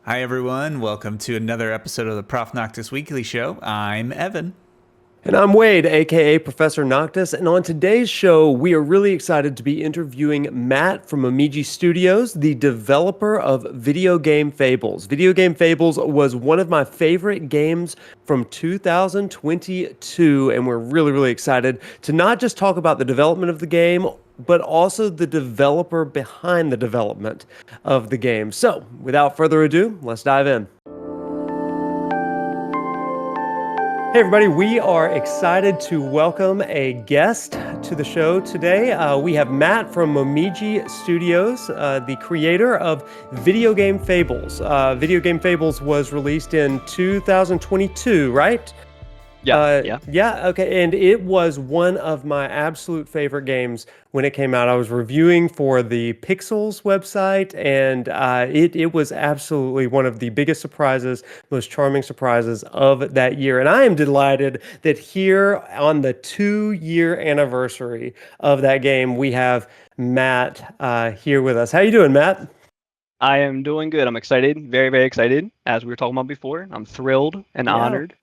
Hi, everyone. Welcome to another episode of the ProfNoctis Weekly Show. I'm Evan. And I'm Wade, aka Professor Noctis, and on today's show, we are really excited to be interviewing Matt from Momiji Studios, the developer of Video Game Fables. Video Game Fables was one of my favorite games from 2022, and we're really excited to not just talk about the development of the game, but also the developer behind the development of the game. So, without further ado, let's dive in. Hey, everybody, we are excited to welcome a guest to the show today. We have Matt from Momiji Studios, the creator of Video Game Fables. Video Game Fables was released in 2022, right? Yeah, okay. And it was one of my absolute favorite games when it came out. I was reviewing for the Pixels website, and it was absolutely one of the biggest surprises, most charming surprises of that year. And I am delighted that here on the 2-year anniversary of that game, we have Matt here with us. How you doing, Matt? I am doing good. I'm excited, very excited. As we were talking about before, I'm thrilled and honored.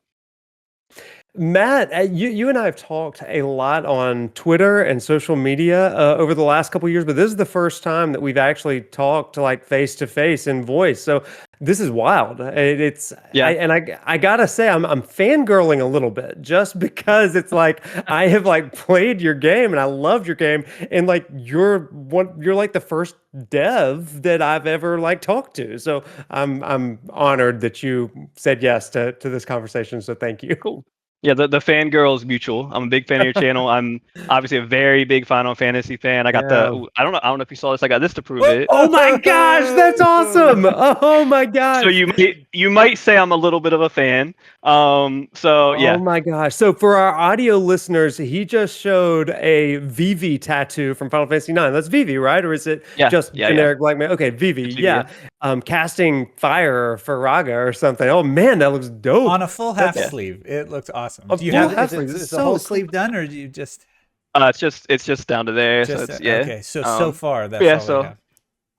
Matt, you and I have talked a lot on Twitter and social media over the last couple of years, but this is the first time that we've actually talked like face to face in voice. So this is wild. I gotta say I'm fangirling a little bit just because it's like I have like played your game and I loved your game, and like you're like the first dev that I've ever like talked to. So I'm honored that you said yes to this conversation. So thank you. Cool. Yeah, the fangirl is mutual. I'm a big fan of your channel. I'm obviously a very big Final Fantasy fan. I got I don't know if you saw this. I got this to prove it. Oh my gosh, that's awesome! Oh my gosh. So you might say I'm a little bit of a fan. So yeah. Oh my gosh. So for our audio listeners, he just showed a Vivi tattoo from Final Fantasy 9. That's Vivi, right? Or is it just generic black man? Okay, Vivi. Yeah. Casting fire for Raga or something. Oh man, that looks dope. On a full half sleeve. It looks awesome. Do you have is the whole sleeve done, or do you just it's just down to there. just, so it's, yeah. Okay, so far that's all I have.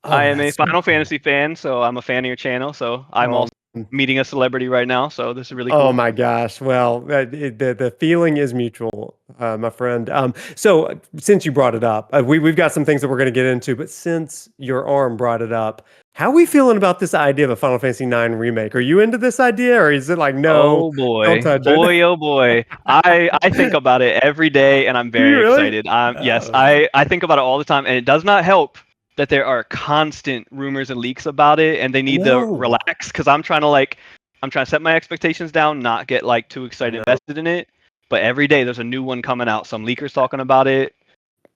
I am a Final Fantasy fan, so I'm a fan of your channel. So I'm also meeting a celebrity right now, so this is really cool. Oh my gosh. Well, the feeling is mutual, my friend. So since you brought it up, we've got some things that we're going to get into, but since your arm brought it up, how are we feeling about this idea of a Final Fantasy 9 remake? Are you into this idea, or is it like, no, oh boy, don't touch it? oh boy. I think about it every day, and I'm very excited. Yes, I think about it all the time, and it does not help that there are constant rumors and leaks about it, and they need to relax, because I'm trying to set my expectations down, not get like too excited invested in it. But every day there's a new one coming out, some leakers talking about it.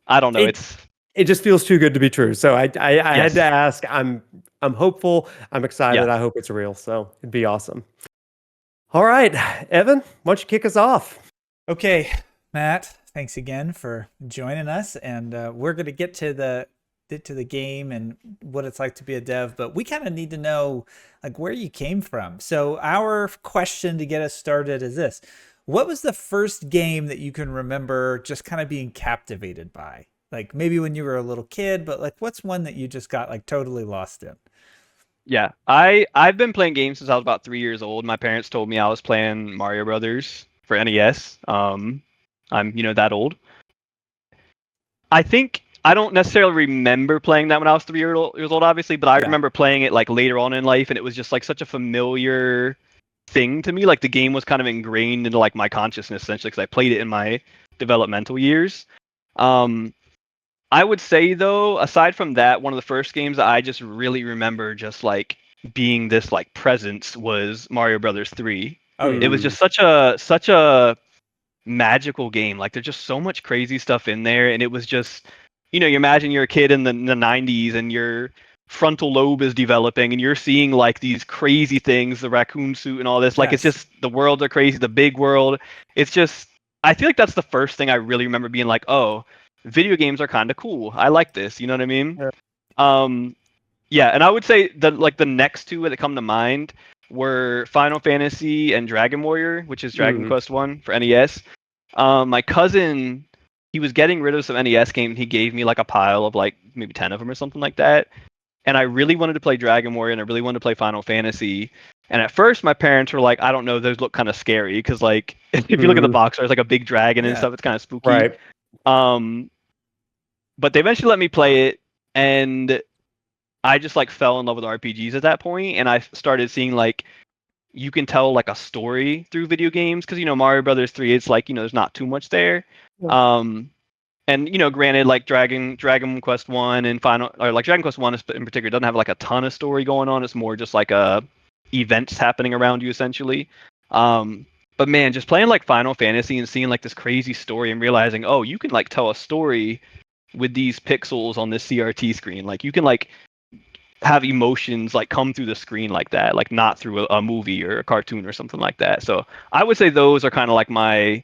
I don't know. It just feels too good to be true. So I had to ask. I'm hopeful. I'm excited. I hope it's real. So it'd be awesome. All right, Evan, why don't you kick us off? Okay, Matt, thanks again for joining us, and we're going to get to the game and what it's like to be a dev, but we kind of need to know like where you came from. So our question to get us started is this: what was the first game that you can remember just kind of being captivated by? Like maybe when you were a little kid, but like what's one that you just got like totally lost in? Yeah, I've been playing games since I was about 3 years old. My parents told me I was playing Mario Brothers for NES. I'm that old. I don't necessarily remember playing that when I was 3 years old, obviously, but I remember playing it like later on in life, and it was just like such a familiar thing to me. Like the game was kind of ingrained into like my consciousness essentially, because I played it in my developmental years. I would say though, aside from that, one of the first games that I just really remember just like being this like presence was Mario Brothers 3. It was just such a magical game. Like there's just so much crazy stuff in there, and it was just, you imagine you're a kid in the 90s and your frontal lobe is developing and you're seeing like these crazy things, the raccoon suit and all this. Like it's just, the worlds are crazy, the big world. It's just, I feel like that's the first thing I really remember being like, oh, video games are kind of cool. I like this. You know what I mean? Yeah. And I would say the next two that come to mind were Final Fantasy and Dragon Warrior, which is Dragon Quest 1 for NES. My cousin, he was getting rid of some NES games. He gave me like a pile of like maybe 10 of them or something like that. and I really wanted to play Dragon Warrior and I really wanted to play Final Fantasy. And at first, my parents were like, "I don't know, those look kind of scary," because like if you look at the box, there's like a big dragon and Yeah. stuff. It's kind of spooky. Right. But they eventually let me play it, and I just like fell in love with RPGs at that point, and I started seeing like you can tell like a story through video games because Mario Brothers 3, it's like there's not too much there. Yeah. And granted, like Dragon Quest 1 and Dragon Quest 1 in particular doesn't have like a ton of story going on. It's more just like events happening around you essentially. But man, just playing like Final Fantasy and seeing like this crazy story and realizing, oh, you can like tell a story with these pixels on this CRT screen. Like you can like have emotions like come through the screen like that, like not through a movie or a cartoon or something like that. So I would say those are kind of like my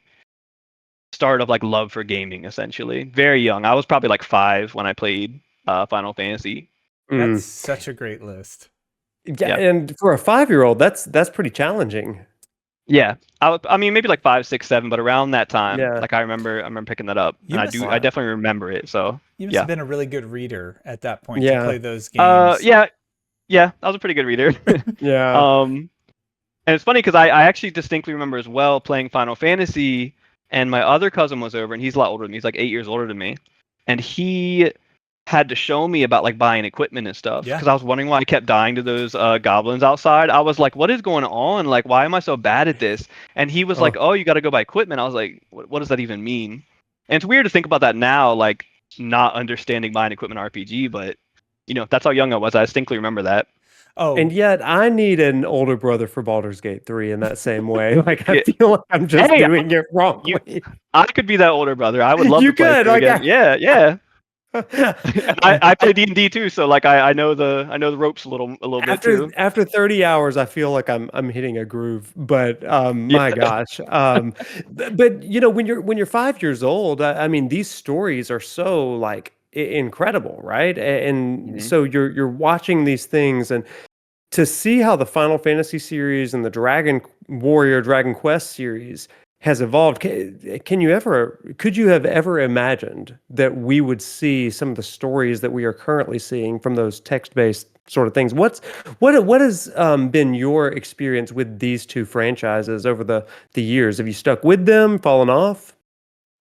start of like love for gaming essentially. Very young. I was probably like 5 when I played Final Fantasy. That's such a great list. Yeah, and for a 5-year-old, that's pretty challenging. Yeah, I mean maybe like 5, 6, 7, but around that time, Yeah. like I remember picking that up, and I definitely remember it. So you must have been a really good reader at that point to play those games. games. Yeah, I was a pretty good reader. Yeah. And it's funny because I actually distinctly remember as well playing Final Fantasy, and my other cousin was over, and he's a lot older than me. He's like 8 years older than me, and he had to show me about like buying equipment and stuff because I was wondering why I kept dying to those goblins outside. I was like, what is going on? Like, why am I so bad at this? And he was like, oh, you got to go buy equipment. I was like, what does that even mean? And it's weird to think about that now, like not understanding buying equipment RPG, but that's how young I was. I distinctly remember that. Oh, and yet I need an older brother for Baldur's Gate 3 in that same way. Like I feel like I'm just doing it wrongly. I could be that older brother. I would love You to play could, through like, again. Yeah. I play D&D too, so like I know the ropes a little bit too. After 30 hours, I feel like I'm hitting a groove. But my gosh, but when you're 5 years old, I mean these stories are so like incredible, right? And so you're watching these things and to see how the Final Fantasy series and the Dragon Warrior, Dragon Quest series has evolved. Could you have ever imagined that we would see some of the stories that we are currently seeing from those text-based sort of things? What has been your experience with these two franchises over the years? Have you stuck with them, fallen off?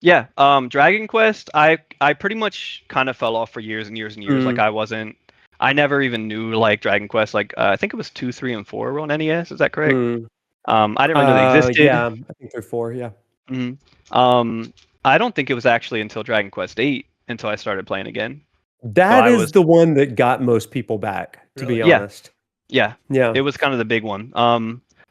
Yeah, Dragon Quest, I pretty much kind of fell off for years and years and years. Like I never even knew like Dragon Quest. Like I think it was 2, 3, and 4 were on NES. Is that correct? I didn't really know they existed. Yeah, I think they're 4. Yeah. I don't think it was actually until Dragon Quest 8 until I started playing again. That is the one that got most people back, to be honest. Yeah. It was kind of the big one.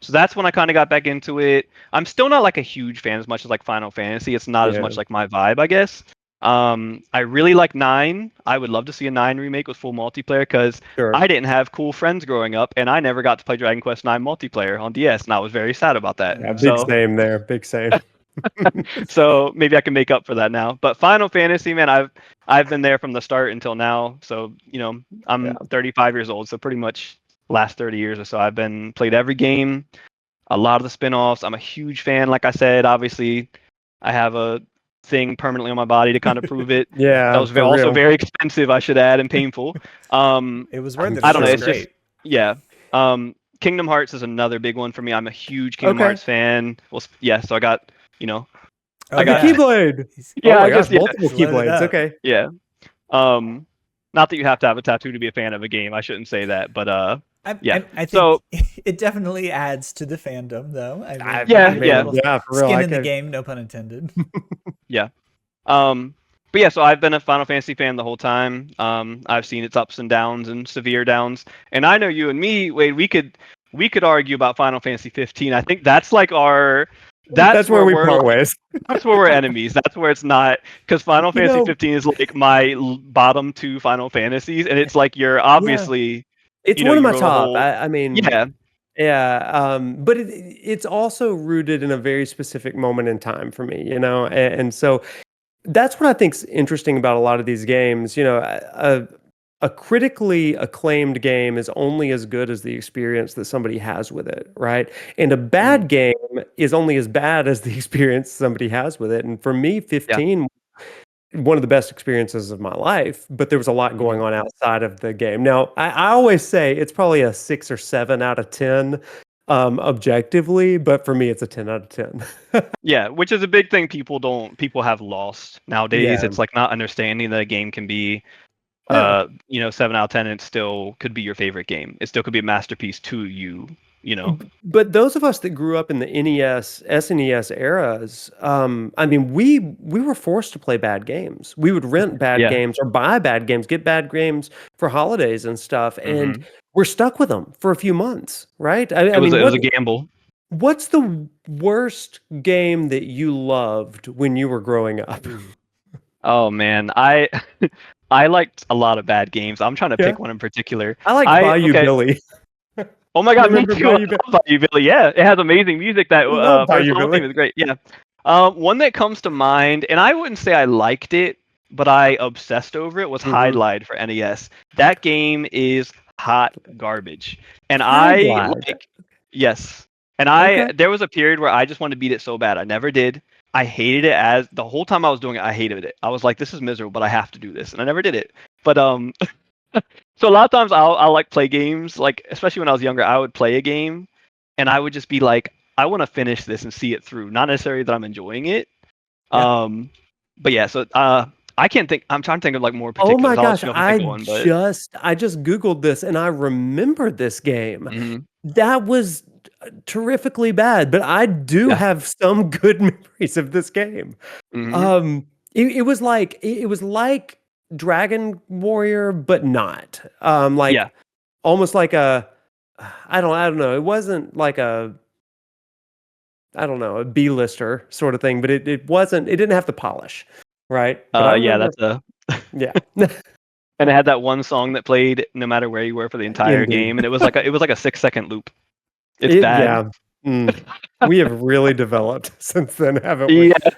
So that's when I kind of got back into it. I'm still not like a huge fan as much as like Final Fantasy. It's not as much like my vibe, I guess. I really like 9. I would love to see a 9 remake with full multiplayer because I didn't have cool friends growing up, and I never got to play Dragon Quest 9 multiplayer on DS, and I was very sad about that. Yeah, same there, big same. So maybe I can make up for that now. But Final Fantasy, man, I've been there from the start until now. So I'm 35 years old, so pretty much last 30 years or so I've played every game, a lot of the spin-offs. I'm a huge fan. Like I said, obviously I have a thing permanently on my body to kind of prove it. That was also very expensive, I should add, and painful. It was worth it. I don't know. It's great. just Kingdom Hearts is another big one for me. I'm a huge Kingdom Hearts fan. Well, so I got I got Keyblade. Yeah, I guess multiple Keyblades. Okay. Yeah. Not that you have to have a tattoo to be a fan of a game. I shouldn't say that, but I think so. It definitely adds to the fandom, though. I mean, for real. Skin in the game, no pun intended. Yeah. But yeah, so I've been a Final Fantasy fan the whole time. I've seen its ups and downs and severe downs, and I know you and me, Wade. We could argue about Final Fantasy 15. I think that's like that's where we part ways. That's where we're enemies. That's where it's not, because Final Fantasy 15 is like my bottom 2 Final Fantasies, and it's like you're obviously it's one of my top. I mean, but it's also rooted in a very specific moment in time for me, and so that's what I think's interesting about a lot of these games. A critically acclaimed game is only as good as the experience that somebody has with it, right? And a bad game is only as bad as the experience somebody has with it. And for me, 15 one of the best experiences of my life, but there was a lot going on outside of the game. Now, I always say it's probably a 6 or 7 out of 10 objectively, but for me, it's a 10 out of 10. Yeah, which is a big thing people have lost nowadays. Yeah. It's like not understanding that a game can be Yeah. 7 out of 10 and it still could be your favorite game. It still could be a masterpiece to you, you know. But those of us that grew up in the NES, SNES eras, I mean, we were forced to play bad games. We would rent bad Yeah. games or buy bad games, get bad games for holidays and stuff, and Mhm. we're stuck with them for a few months, right? I It was mean, it was a gamble. what's the worst game that you loved when you were growing up? Oh man, I I liked a lot of bad games. I'm trying to Yeah, pick one in particular. I liked Bayou Okay. Billy. Oh my You god, me remember too. I Bayou Billy? love Bayou Billy. Yeah, it has amazing music. That I love first Bayou little Billy. theme is great. Yeah. One that comes to mind, and I wouldn't say I liked it, but I obsessed over it was Mhm. Hide for NES. That game is hot garbage, and I Hide. like yes, and Okay. there was a period where I just wanted to beat it so bad. I never did. I hated it as the whole time I was doing it. I hated it. I was like, this is miserable, but I have to do this, and I never did it. But so a lot of times I'll like play games, like especially when I was younger, I would play a game and I would just be like, I want to finish this and see it through. Not necessarily that I'm enjoying it. Yeah. But yeah, so I can't think I'm trying to think of like more Oh my particulars. I'll let gosh, you know if I think of one, but I just Googled this and I remember this game. mhm, That was terrifically bad, but I do yeah. have some good memories of this game. Hmm. It was like Dragon Warrior, but not. Like Yeah. almost like a I don't know. It wasn't like a I don't know, a B-lister sort of thing, but it didn't have the polish, right? But I Yeah, remember that's a yeah. and it had that one song that played no matter where you were for the entire Indeed. game, and it was like a 6 second loop. It's It bad. yeah. Mm. We have really developed since then, haven't we? Yeah.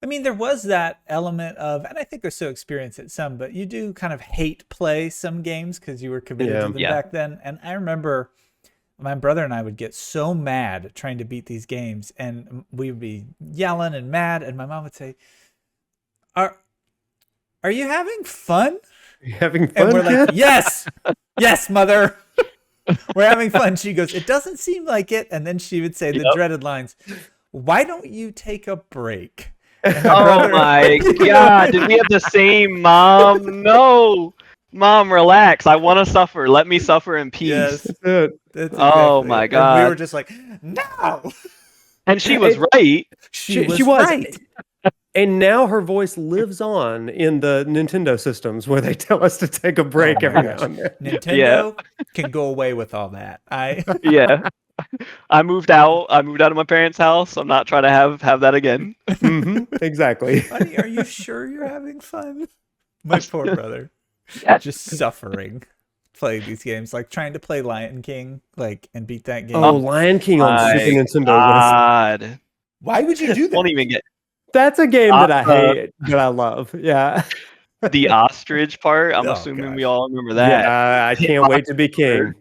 I mean, there was that element of, and I think we're so experienced at some, but you do kind of hate play some games because you were committed Yeah. to them Yeah. back then. And I remember my brother and I would get so mad trying to beat these games, and we would be yelling and mad, and my mom would say, "Are are you having fun?" You having And fun, we're like, kid? "Yes, yes, mother, we're having fun." She goes, "It doesn't seem like it," and then she would say the Yep. dreaded lines, "Why don't you take a break?" And my Oh brother, my god, did we have the same mom? No. Mom, relax. I want to suffer. Let me suffer in peace. yes, That's it. that's Oh exactly my it. And we were god. just like, "No." And she was It right. She she was was. right. And now her voice lives on in the Nintendo systems where they tell us to take a Oh break my every now gosh. and then. Yeah. Nintendo can go away with all that. Yeah. I moved out. I moved out of my parents' house. I'm not trying to have that again. Exactly. Honey, are you sure you're having fun? My poor brother. Yeah. Just suffering playing these games, like trying to play Lion King, like and beat that game. Oh, Lion King on Super My Nintendo was god. Why would you do Won't that? even get that's a game that I uh, hate, but I love. Yeah. the ostrich part. I'm Oh assuming we gosh. all remember that. Yeah, I can't wait to be king.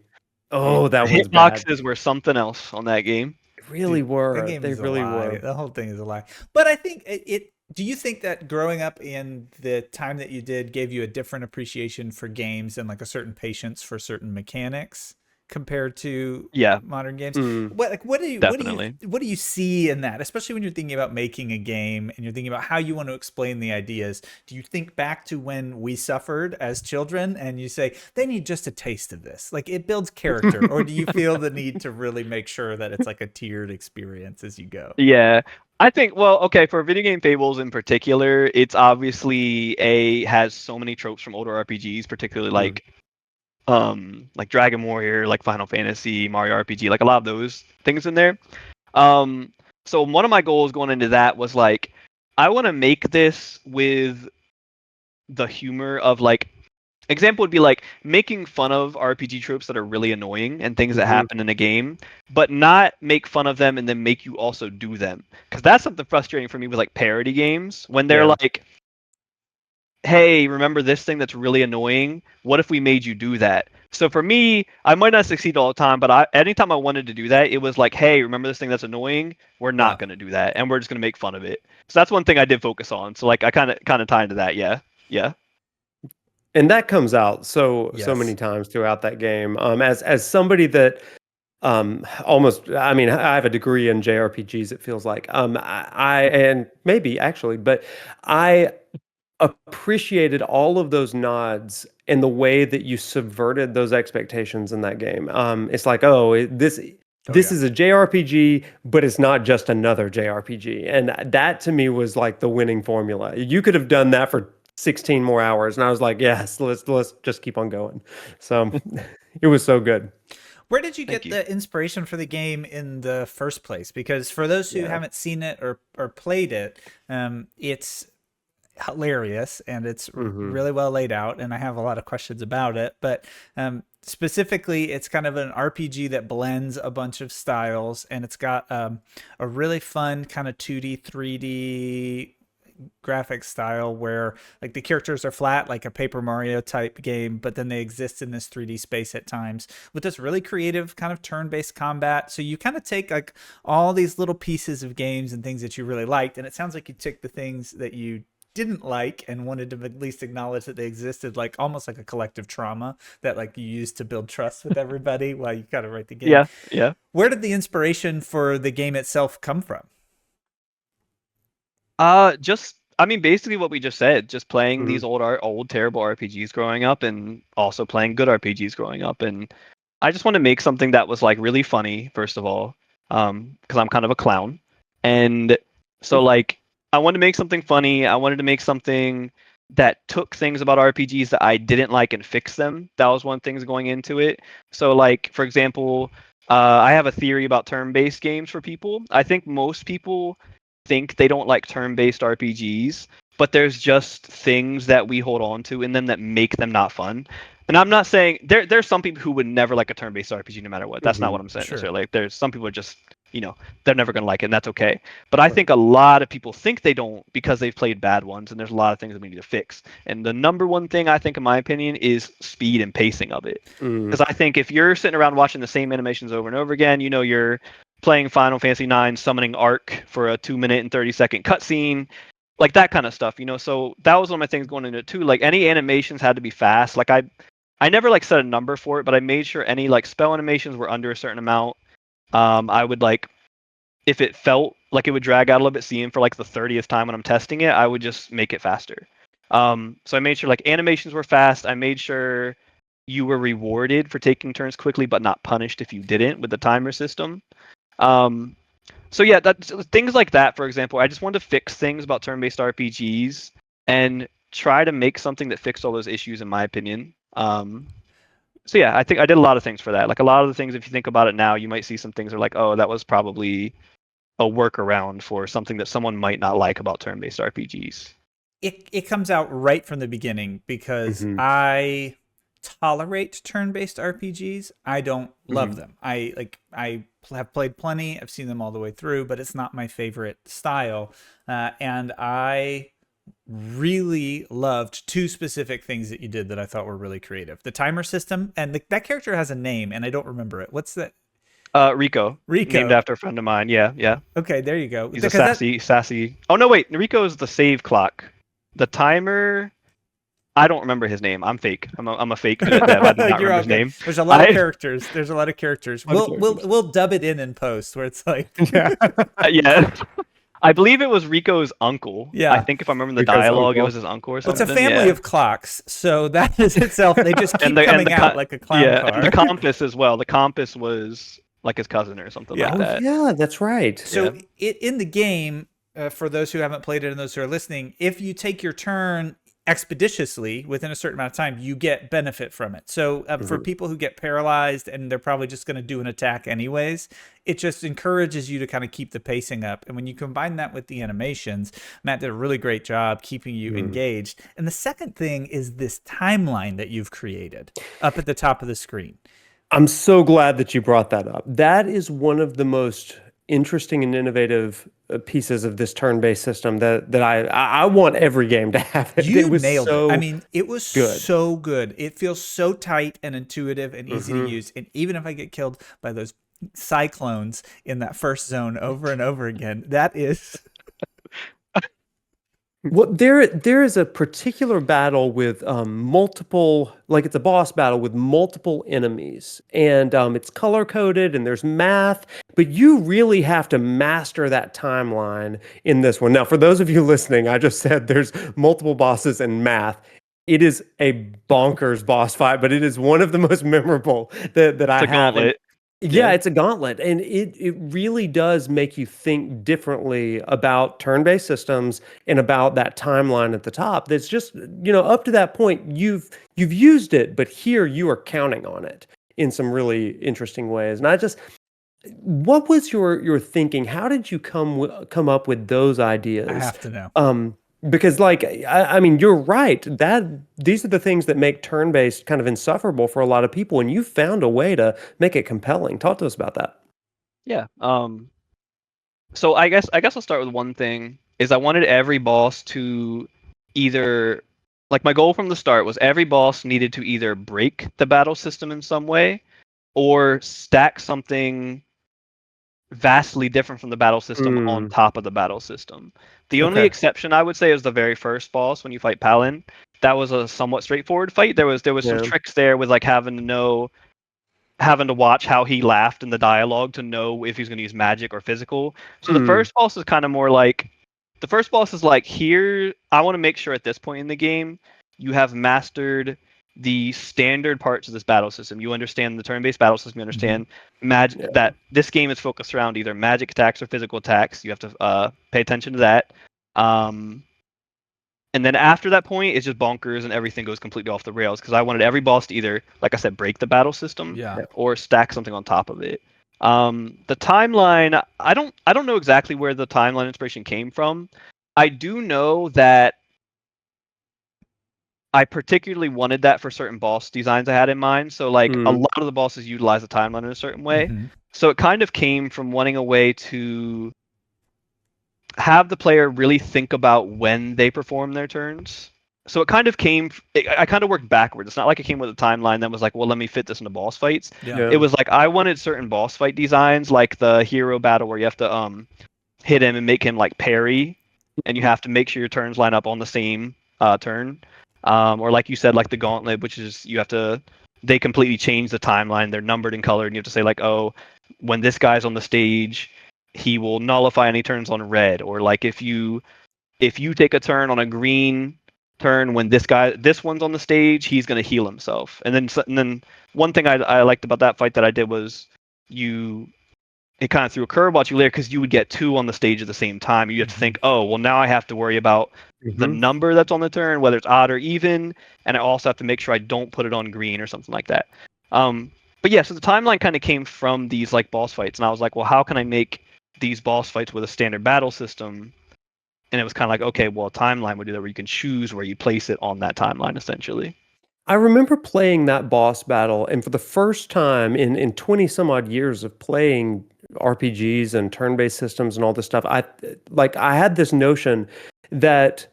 Oh, The that one's bad. hitboxes were something else on that game. They really Dude, that were. game They is a really lie. were. The whole thing is a lie. But I think it do you think that growing up in the time that you did gave you a different appreciation for games and like a certain patience for certain mechanics compared to Yeah, modern games? Mm. definitely. What do you see in that, especially when you're thinking about making a game and you're thinking about how you want to explain the ideas? Do you think back to when we suffered as children and you say they need just a taste of this, like it builds character, or do you feel the need to really make sure that it's like a tiered experience as you go? Yeah. I think, well, okay, for video game fables in particular, it's obviously has so many tropes from older RPGs, particularly Mm. like Dragon Warrior, like Final Fantasy, Mario RPG, like a lot of those things in there. So one of my goals going into that was like, I want to make this with the humor of like, example would be like making fun of RPG tropes that are really annoying and things that Mhm. happen in a game, but not make fun of them and then make you also do them. Because that's something frustrating for me with like parody games when they're Yeah. like, hey, remember this thing that's really annoying? What if we made you do that? So for me, I might not succeed all the time, but anytime I wanted to do that, it was like, hey, remember this thing that's annoying? We're not going to do that, and we're just going to make fun of it. So that's one thing I did focus on. So like I kind of tie into that. Yeah, yeah. And that comes out so Yes. many times throughout that game. As somebody that almost, I mean, I have a degree in JRPGs, it feels like. I and maybe actually, but I appreciated all of those nods and the way that you subverted those expectations in that game. It's like, this is a JRPG, but it's not just another JRPG, and that to me was like the winning formula. You could have done that for 16 more hours, and I was like, yes, let's just keep on going. So it was so good. Where did you Thank get you. the inspiration for the game in the first place? Because for those who haven't seen it or played it, it's hilarious and it's really well laid out, and I have a lot of questions about it. But specifically, it's kind of an RPG that blends a bunch of styles, and it's got a really fun kind of 2D, 3D graphic style where like the characters are flat like a Paper Mario type game, but then they exist in this 3D space at times with this really creative kind of turn-based combat. So you kind of take like all these little pieces of games and things that you really liked, and it sounds like you took the things that you didn't like and wanted to at least acknowledge that they existed, like almost like a collective trauma that like you used to build trust with everybody while you kind of write the game. Yeah, yeah. Where did the inspiration for the game itself come from? I mean, basically what we just said, just playing these old terrible RPGs growing up, and also playing good RPGs growing up, and I just want to make something that was like really funny, first of all, because I'm kind of a clown, and so like I wanted to make something funny. I wanted to make something that took things about RPGs that I didn't like and fix them. That was one thing going into it. So like, for example, I have a theory about turn-based games for people. I think most people think they don't like turn-based RPGs, but there's just things that we hold on to in them that make them not fun. And I'm not saying there's some people who would never like a turn-based RPG no matter what. That's not what I'm saying necessarily. Like, there's some people are just, they're never gonna like it, and that's okay. But I think a lot of people think they don't because they've played bad ones, and there's a lot of things that we need to fix. And the number one thing I think, in my opinion, is speed and pacing of it. Because I think if you're sitting around watching the same animations over and over again, you're playing Final Fantasy IX, summoning Arc for a 2-minute and 30-second cutscene, like that kind of stuff, So that was one of my things going into it too. Like, any animations had to be fast. Like, I never like set a number for it, but I made sure any like spell animations were under a certain amount. I would like, if it felt like it would drag out a little bit, seeing for like the 30th time when I'm testing it, I would just make it faster. So I made sure like animations were fast. I made sure you were rewarded for taking turns quickly, but not punished if you didn't, with the timer system. So yeah, that's things like that. For example, I just wanted to fix things about turn-based RPGs and try to make something that fixed all those issues, in my opinion. So yeah, I think I did a lot of things for that. Like, a lot of the things, if you think about it now, you might see some things are like, oh, that was probably a workaround for something that someone might not like about turn-based RPGs. It comes out right from the beginning because I tolerate turn-based RPGs. I don't love them. I have played plenty. I've seen them all the way through, but it's not my favorite style. And I really loved two specific things that you did that I thought were really creative. The timer system, and that character has a name, and I don't remember it. What's that? Rico. Rico. Named after a friend of mine. Yeah, yeah. Okay, there you go. He's a sassy. Oh no, wait. Rico is the save clock. The timer, I don't remember his name. I'm fake. I'm a fake dev. I do not remember his name. There's a lot of characters. There's a lot of characters. We'll dub it in post where it's like yeah. I believe it was Rico's uncle. Yeah. I think if I remember the dialogue, it was his uncle or something. It's a family of clocks, so that is itself. They just keep coming out like a clown car. And the compass as well. The compass was like his cousin or something like that. Yeah, that's right. So in the game, for those who haven't played it and those who are listening, if you take your turn expeditiously within a certain amount of time, you get benefit from it. So for people who get paralyzed and they're probably just going to do an attack anyways, it just encourages you to kind of keep the pacing up. And when you combine that with the animations, Matt did a really great job keeping you engaged. And the second thing is this timeline that you've created up at the top of the screen. I'm so glad that you brought that up. That is one of the most interesting and innovative pieces of this turn-based system that I want every game to have. You It was nailed it. I so mean, it was good. so good. It feels so tight and intuitive and easy to use. And even if I get killed by those cyclones in that first zone over and over again, that is Well, there is a particular battle with multiple, like it's a boss battle with multiple enemies, and it's color coded and there's math, but you really have to master that timeline in this one. Now, for those of you listening, I just said there's multiple bosses and math. It is a bonkers boss fight, but it is one of the most memorable that I It's a have. gauntlet. Yeah, it's a gauntlet, and it really does make you think differently about turn-based systems and about that timeline at the top. That's just, up to that point you've used it, but here you are counting on it in some really interesting ways. And what was your thinking? How did you come up with those ideas? I have to know. Because I mean, you're right. These are the things that make turn-based kind of insufferable for a lot of people, and you found a way to make it compelling. Talk to us about that. Yeah. So I guess I'll start with one thing. Is I wanted every boss to either, like, my goal from the start was every boss needed to either break the battle system in some way or stack something vastly different from the battle system on top of the battle system. The only Okay. exception I would say is the very first boss when you fight Palin. That was a somewhat straightforward fight. There was some Yeah. tricks there with like having to watch how he laughed in the dialogue to know if he's going to use magic or physical. So the first boss is kind of more like here I want to make sure at this point in the game you have mastered the standard parts of this battle system. You understand the turn-based battle system. You understand magic, that this game is focused around either magic attacks or physical attacks. You have to pay attention to that. And then after that point, it's just bonkers and everything goes completely off the rails because I wanted every boss to either, like I said, break the battle system or stack something on top of it. The timeline, I don't know exactly where the timeline inspiration came from. I do know that I particularly wanted that for certain boss designs I had in mind. So like a lot of the bosses utilize the timeline in a certain way. So it kind of came from wanting a way to have the player really think about when they perform their turns. So it kind of I kind of worked backwards. It's not like it came with a timeline that was like, well, let me fit this into boss fights. Yeah. It was like I wanted certain boss fight designs, like the hero battle where you have to hit him and make him like parry, and you have to make sure your turns line up on the same turn. Or like you said, like the gauntlet, which is they completely change the timeline. They're numbered and colored, and you have to say like, oh, when this guy's on the stage, he will nullify any turns on red. Or like if you take a turn on a green turn when this one's on the stage, he's going to heal himself. And then one thing I liked about that fight that I did was it kind of threw a curveball at you later because you would get two on the stage at the same time. You have to think, oh, well, now I have to worry about the number that's on the turn, whether it's odd or even, and I also have to make sure I don't put it on green or something like that. But yeah, so the timeline kind of came from these like boss fights, and I was like, well, how can I make these boss fights with a standard battle system? And it was kind of like, okay, well, a timeline would do that where you can choose where you place it on that timeline, essentially. I remember playing that boss battle, and for the first time in 20 some odd years of playing RPGs and turn-based systems and all this stuff, I had this notion that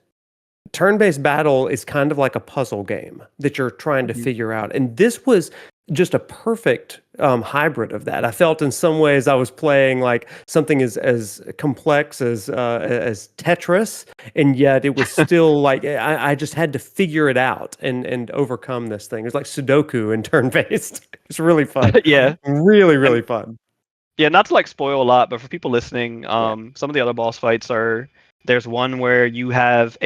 turn-based battle is kind of like a puzzle game that you're trying to figure out. And this was just a perfect hybrid of that. I felt in some ways I was playing like something as complex as Tetris, and yet it was still like I just had to figure it out and overcome this thing. It's like Sudoku and turn-based. It's really fun. Yeah. Really, really fun. Yeah, not to like spoil a lot, but for people listening, some of the other boss fights there's one where you have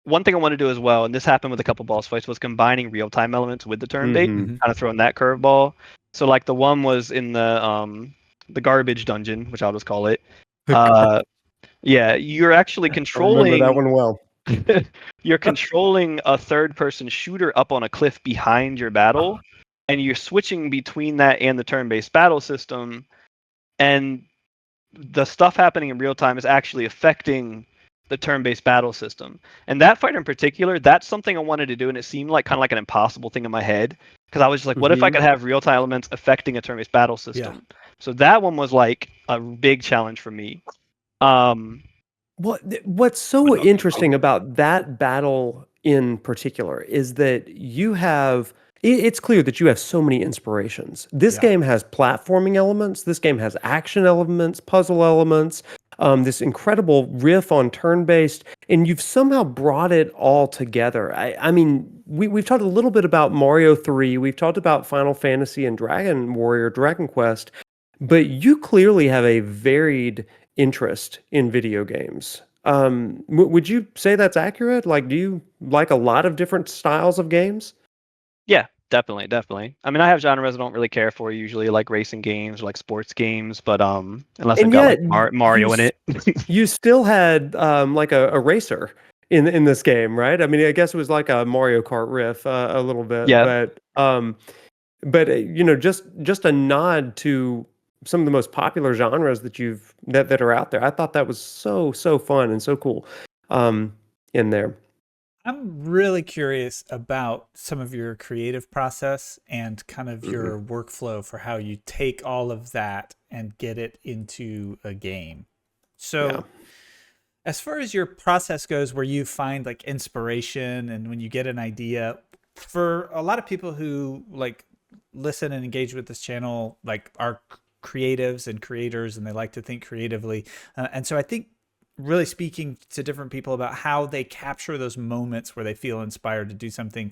one thing I want to do as well, and this happened with a couple boss fights, was combining real-time elements with the turn-based, kind of throwing that curveball. So like the one was in the garbage dungeon, which I'll just call it. Yeah, you're actually controlling. I remember that one well. You're controlling a third-person shooter up on a cliff behind your battle, and you're switching between that and the turn-based battle system, and the stuff happening in real time is actually affecting the turn-based battle system. And that fight in particular, that's something I wanted to do, and it seemed like kind of like an impossible thing in my head because I was just like, what if I could have real-time elements affecting a turn-based battle system? So that one was like a big challenge for me. Um, What's so interesting about that battle in particular is that you have it's clear that you have so many inspirations. This Yeah. game has platforming elements, this game has action elements, puzzle elements, this incredible riff on turn-based, and you've somehow brought it all together. I mean, we've talked a little bit about Mario 3, we've talked about Final Fantasy and Dragon Warrior, Dragon Quest, but you clearly have a varied interest in video games. Would you say that's accurate? Like, do you like a lot of different styles of games? yeah, definitely. I mean, I have genres I don't really care for usually, like racing games or like sports games, but unless I've And got like yet, Mario in it. you still had like a racer in this game, right? I mean, I guess it was like a Mario Kart riff a little bit, Yeah. but you know, just a nod to some of the most popular genres that are out there. I thought that was so fun and so cool in there. I'm really curious about some of your creative process and kind of your workflow for how you take all of that and get it into a game. So, Yeah. as far as your process goes, where you find like inspiration and when you get an idea, for a lot of people who like listen and engage with this channel, like are creatives and creators and they like to think creatively. And so I think really speaking to different people about how they capture those moments where they feel inspired to do something,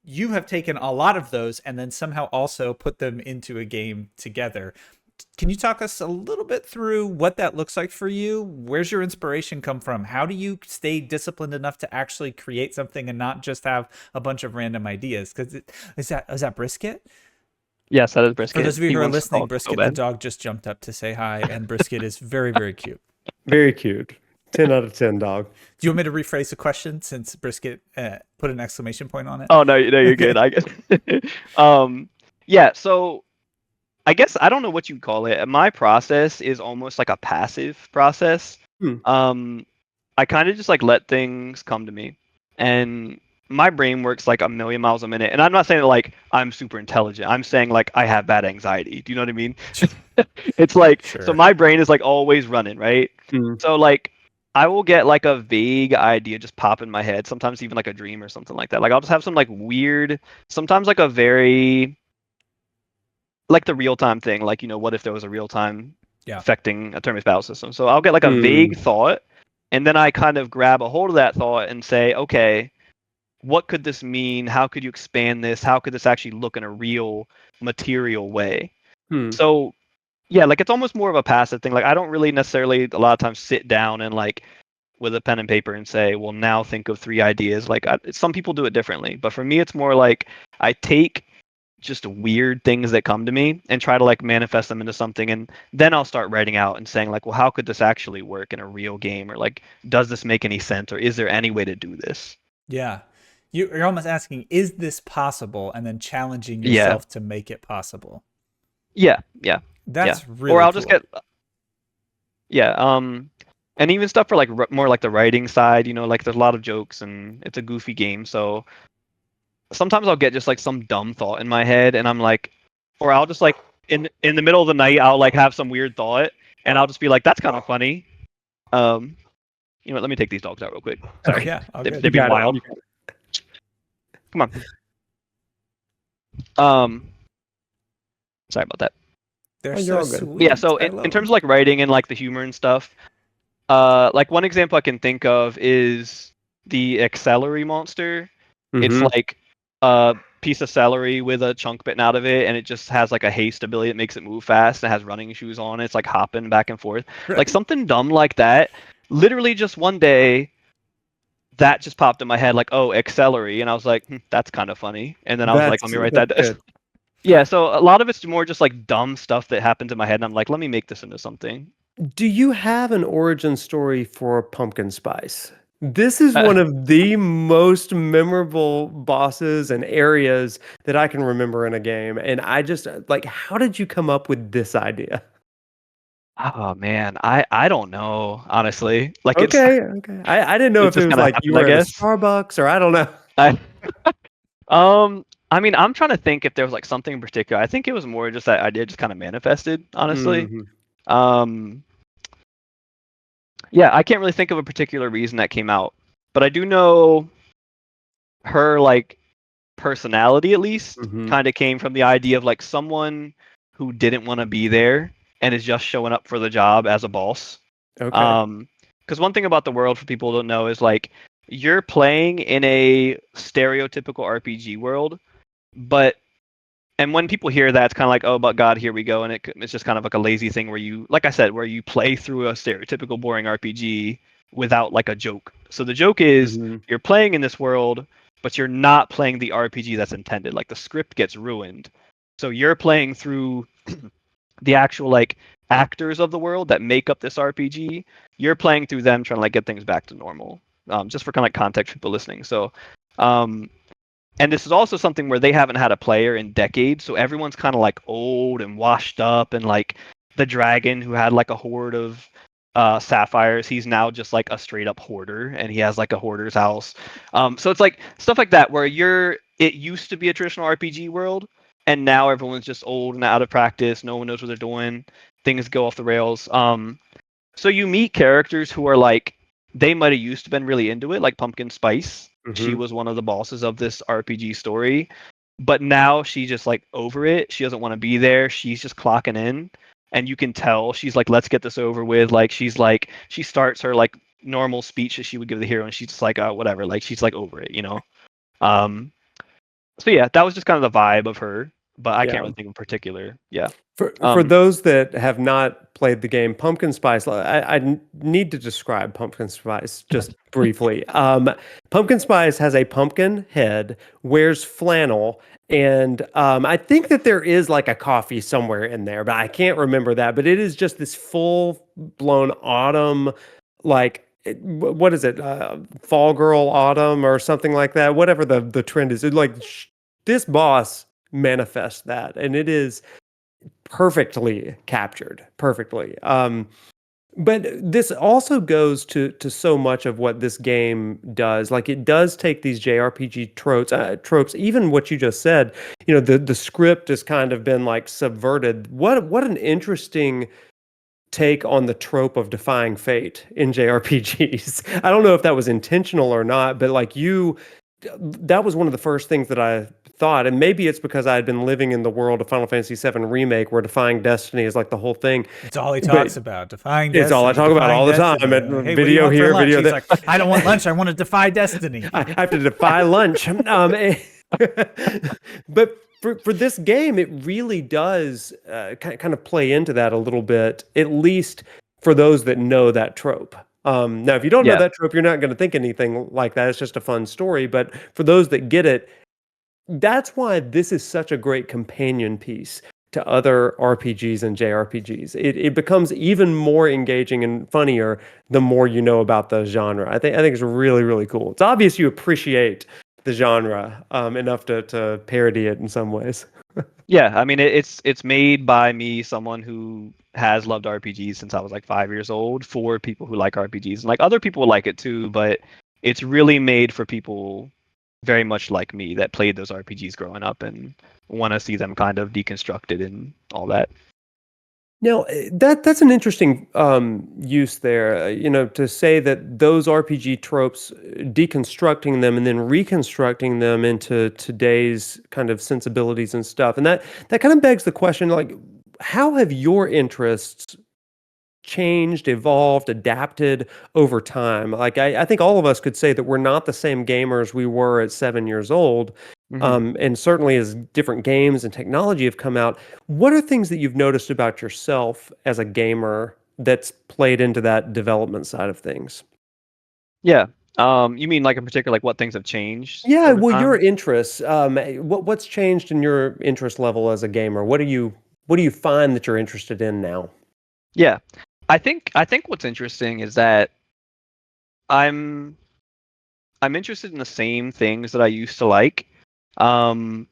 you have taken a lot of those and then somehow also put them into a game together. Can you talk us a little bit through what that looks like for you? Where's your inspiration come from? How do you stay disciplined enough to actually create something and not just have a bunch of random ideas? Because is that Brisket? Yes, that is Brisket. For those of you He who are wants to listening, talk so Brisket, the bad. dog, just jumped up to say hi, and Brisket is very, very cute. Very cute. 10 out of 10, dog. Do you want me to rephrase the question since Brisket put an exclamation point on it? Oh no, you're good. I guess. Yeah. So I guess I don't know what you call it. My process is almost like a passive process. Hmm. I kind of just like let things come to me, and my brain works like a million miles a minute. And I'm not saying that like I'm super intelligent. I'm saying like I have bad anxiety. Do you know what I mean? It's like so Sure. my brain is like always running, right? Hmm. So like I will get like a vague idea just pop in my head, sometimes even like a dream or something like that. Like I'll just have some like weird, sometimes like a very like the real time thing, like what if there was a real time Yeah. affecting a turn-based battle system? So I'll get like a Hmm. vague thought, and then I kind of grab a hold of that thought and say, okay, what could this mean? How could you expand this? How could this actually look in a real material way? Hmm. So yeah, like it's almost more of a passive thing. Like I don't really necessarily a lot of times sit down and like with a pen and paper and say, well, now think of 3 ideas. Like some people do it differently, but for me, it's more like I take just weird things that come to me and try to like manifest them into something, and then I'll start writing out and saying like, well, how could this actually work in a real game, or like, does this make any sense, or is there any way to do this? Yeah. You're almost asking, is this possible? And then challenging Yeah, yourself to make it possible. yeah. That's really Or I'll cool. just get yeah, and even stuff for like more like the writing side, like there's a lot of jokes and it's a goofy game, so sometimes I'll get just like some dumb thought in my head, and I'm like, or I'll just like in the middle of the night, I'll like have some weird thought, and I'll just be like, that's kind of funny. You know what? Let me take these dogs out real quick. Sorry, Yeah, all they're, good. they're being got it. wild. Come on. Sorry about that. They're Oh, you're so all good. sweet. Yeah. So I in, love in terms them. of like writing and like the humor and stuff, like one example I can think of is the Accelerate monster. It's Mm-hmm. like a piece of celery with a chunk bitten out of it, and it just has like a haste ability that makes it move fast. And it has running shoes on. It's like hopping back and forth, like something dumb like that. Literally, just one day, that just popped in my head, like, oh, Accelerate, and I was like, that's kind of funny. And then I was like, let me write that down. Good. Yeah, so a lot of it's more just like dumb stuff that happens in my head, and I'm like, let me make this into something. Do you have an origin story for pumpkin spice? This is one of the most memorable bosses and areas that I can remember in a game. And I just like, how did you come up with this idea? Oh man, I don't know, honestly. Like Okay. I didn't know it's if it just was kind of like you happened, I were at a guess. Starbucks or I don't know. I I mean, I'm trying to think if there was like something in particular. I think it was more just that idea just kind of manifested, honestly. Mhm. Um, yeah, I can't really think of a particular reason that came out, but I do know her like personality at least Mhm. kind of came from the idea of like someone who didn't want to be there and is just showing up for the job as a boss. Okay. Because one thing about the world for people who don't know is like you're playing in a stereotypical RPG world, but and when people hear that, it's kind of like, oh, but God, here we go, and it's just kind of like a lazy thing where you, like I said, where you play through a stereotypical boring RPG without like a joke. So the joke is Mhm. you're playing in this world, but you're not playing the RPG that's intended. Like the script gets ruined, so you're playing through the actual like actors of the world that make up this RPG. You're playing through them, trying to like get things back to normal. Just for kind of like context for people listening. So. Um, and this is also something where they haven't had a player in decades, so everyone's kind of like old and washed up, and like the dragon who had like a horde of sapphires, he's now just like a straight up hoarder, and he has like a hoarder's house. So it's like stuff like that where it used to be a traditional RPG world, and now everyone's just old and out of practice. No one knows what they're doing. Things go off the rails. So you meet characters who are like they might have used to been really into it, like Pumpkin Spice. She Mhm. was one of the bosses of this RPG story, but now she's just like over it. She doesn't want to be there. She's just clocking in, and you can tell she's like, "Let's get this over with." Like she starts her like normal speech that she would give the hero, and she's just like, whatever." Like she's like over it, you know. Um, so yeah, that was just kind of the vibe of her, but I can't Yeah. really think of a particular. Yeah. For those that have not played the game, pumpkin spice, need to describe pumpkin spice just briefly. Pumpkin spice has a pumpkin head, wears flannel, and I think that there is like a coffee somewhere in there, but I can't remember that. But it is just this full blown autumn, like what is it, fall girl autumn or something like that. Whatever the trend is, this boss manifests that, and it is perfectly captured perfectly. But this also goes to so much of what this game does. Like it does take these JRPG tropes, even what you just said. The script has kind of been like subverted. What an interesting take on the trope of defying fate in JRPGs. I don't know if that was intentional or not, but like that was one of the first things that I thought, and maybe it's because I had been living in the world of Final Fantasy VII Remake, where defying destiny is like the whole thing. It's all he But talks about. Defying it's all I destiny, talk about defying all the time. destiny. And Hey, what do you video want for here, lunch? video He's there. like, I don't want lunch. I want to defy destiny. I have to defy lunch. But for this game, it really does kind of play into that a little bit, at least for those that know that trope. Now, if you don't know Yeah. that trope, you're not going to think anything like that. It's just a fun story. But for those that get it, that's why this is such a great companion piece to other RPGs and JRPGs. It becomes even more engaging and funnier the more you know about the genre. I think it's really, really cool. It's obvious you appreciate the genre enough to parody it in some ways. Yeah, I mean it's made by me, someone who has loved RPGs since I was like 5 years old, for people who like RPGs. And like other people like it too, but it's really made for people very much like me that played those RPGs growing up and want to see them kind of deconstructed and all that. Now, that's an interesting use there. To say that those RPG tropes, deconstructing them and then reconstructing them into today's kind of sensibilities and stuff, and that kind of begs the question, like, how have your interests changed, evolved, adapted over time? Like, I think all of us could say that we're not the same gamers we were at 7 years old. Hmm. And certainly as different games and technology have come out, what are things that you've noticed about yourself as a gamer that's played into that development side of things? Yeah. You mean like in particular, like what things have changed Yeah, over well, your time? interests. What's changed in your interest level as a gamer? What do you find that you're interested in now? Yeah. I think what's interesting is that I'm I'm interested in the same things that I used to like. Um,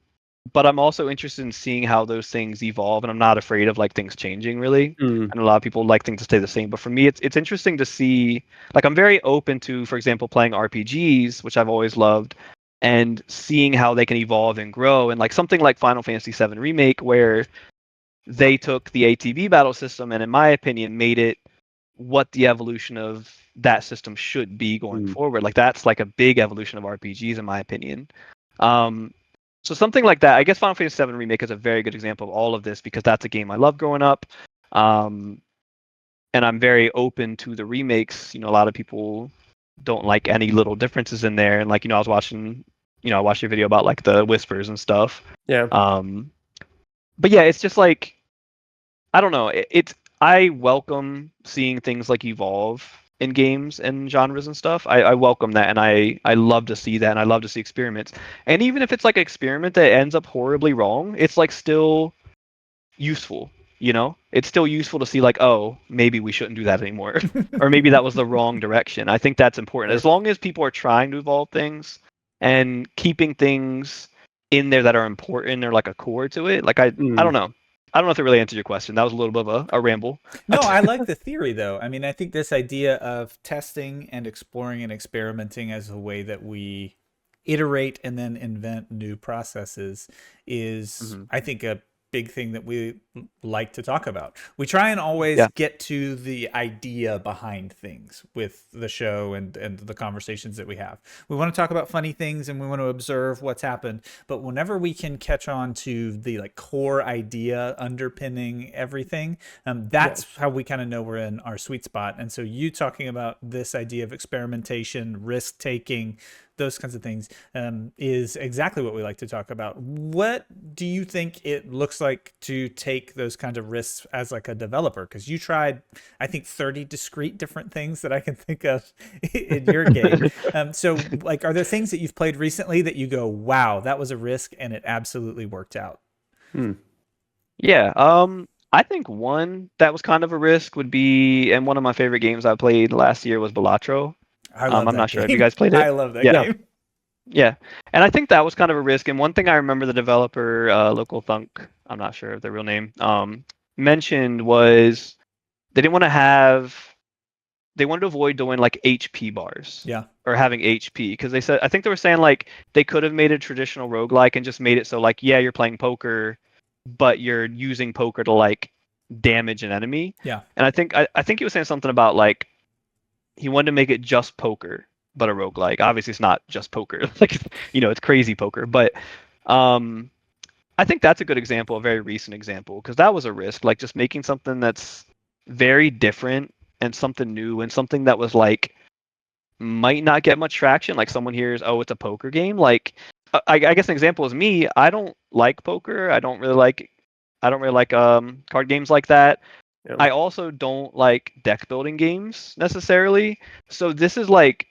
but I'm also interested in seeing how those things evolve, and I'm not afraid of like things changing really. Mm, And a lot of people like things to stay the same, but for me, it's interesting to see. Like, I'm very open to, for example, playing RPGs, which I've always loved, and seeing how they can evolve and grow. And like something like Final Fantasy VII Remake, where they took the ATV battle system and, in my opinion, made it what the evolution of that system should be going forward. Like that's like a big evolution of RPGs, in my opinion. So something like that. I guess Final Fantasy VII Remake is a very good example of all of this because that's a game I loved growing up. And I'm very open to the remakes. A lot of people don't like any little differences in there. And like, I was watching, I watched your video about like the whispers and stuff. Yeah. But yeah, it's just like, I don't know. I welcome seeing things like evolve in games and genres and stuff. I welcome that, and I love to see that, and I love to see experiments. And even if it's like an experiment that ends up horribly wrong, it's like still useful. It's still useful to see like, oh, maybe we shouldn't do that anymore, or maybe that was the wrong direction. I think that's important. As long as people are trying to evolve things and keeping things in there that are important or like a core to it. Like I don't know. I don't know if it really answered your question. That was a little bit of a ramble. No, I like the theory, though. I mean, I think this idea of testing and exploring and experimenting as a way that we iterate and then invent new processes is, I think, a big thing that we like to talk about. We try and always get to the idea behind things with the show and the conversations that we have. We want to talk about funny things and we want to observe what's happened, but whenever we can catch on to the like core idea underpinning everything, that's how we kind of know we're in our sweet spot. And so you talking about this idea of experimentation, risk taking, those kinds of things is exactly what we like to talk about. What do you think it looks like to take those kinds of risks as like a developer? Because you tried, I think, 30 discrete different things that I can think of in your game. So like, are there things that you've played recently that you go, wow, that was a risk and it absolutely worked out? Yeah. I think one that was kind of a risk would be, and one of my favorite games I played last year was Balatro. I love I'm that not sure. game. Have you guys played it? I love that game. Yeah. And I think that was kind of a risk. And one thing I remember the developer, Local Thunk, I'm not sure of their real name, mentioned was they didn't want to they wanted to avoid doing like HP bars. Yeah. Or having HP. Because I think they were saying like they could have made a traditional roguelike and just made it so like, yeah, you're playing poker, but you're using poker to like damage an enemy. Yeah. And I think he was saying something about like, he wanted to make it just poker, but a roguelike. Obviously, it's not just poker. Like, it's crazy poker. But I think that's a good example, a very recent example, because that was a risk. Like, just making something that's very different and something new and something that was like might not get much traction. Like, someone hears, oh, it's a poker game. Like, I guess an example is me. I don't like poker. I don't really like card games like that. I also don't like deck building games necessarily. So this is like,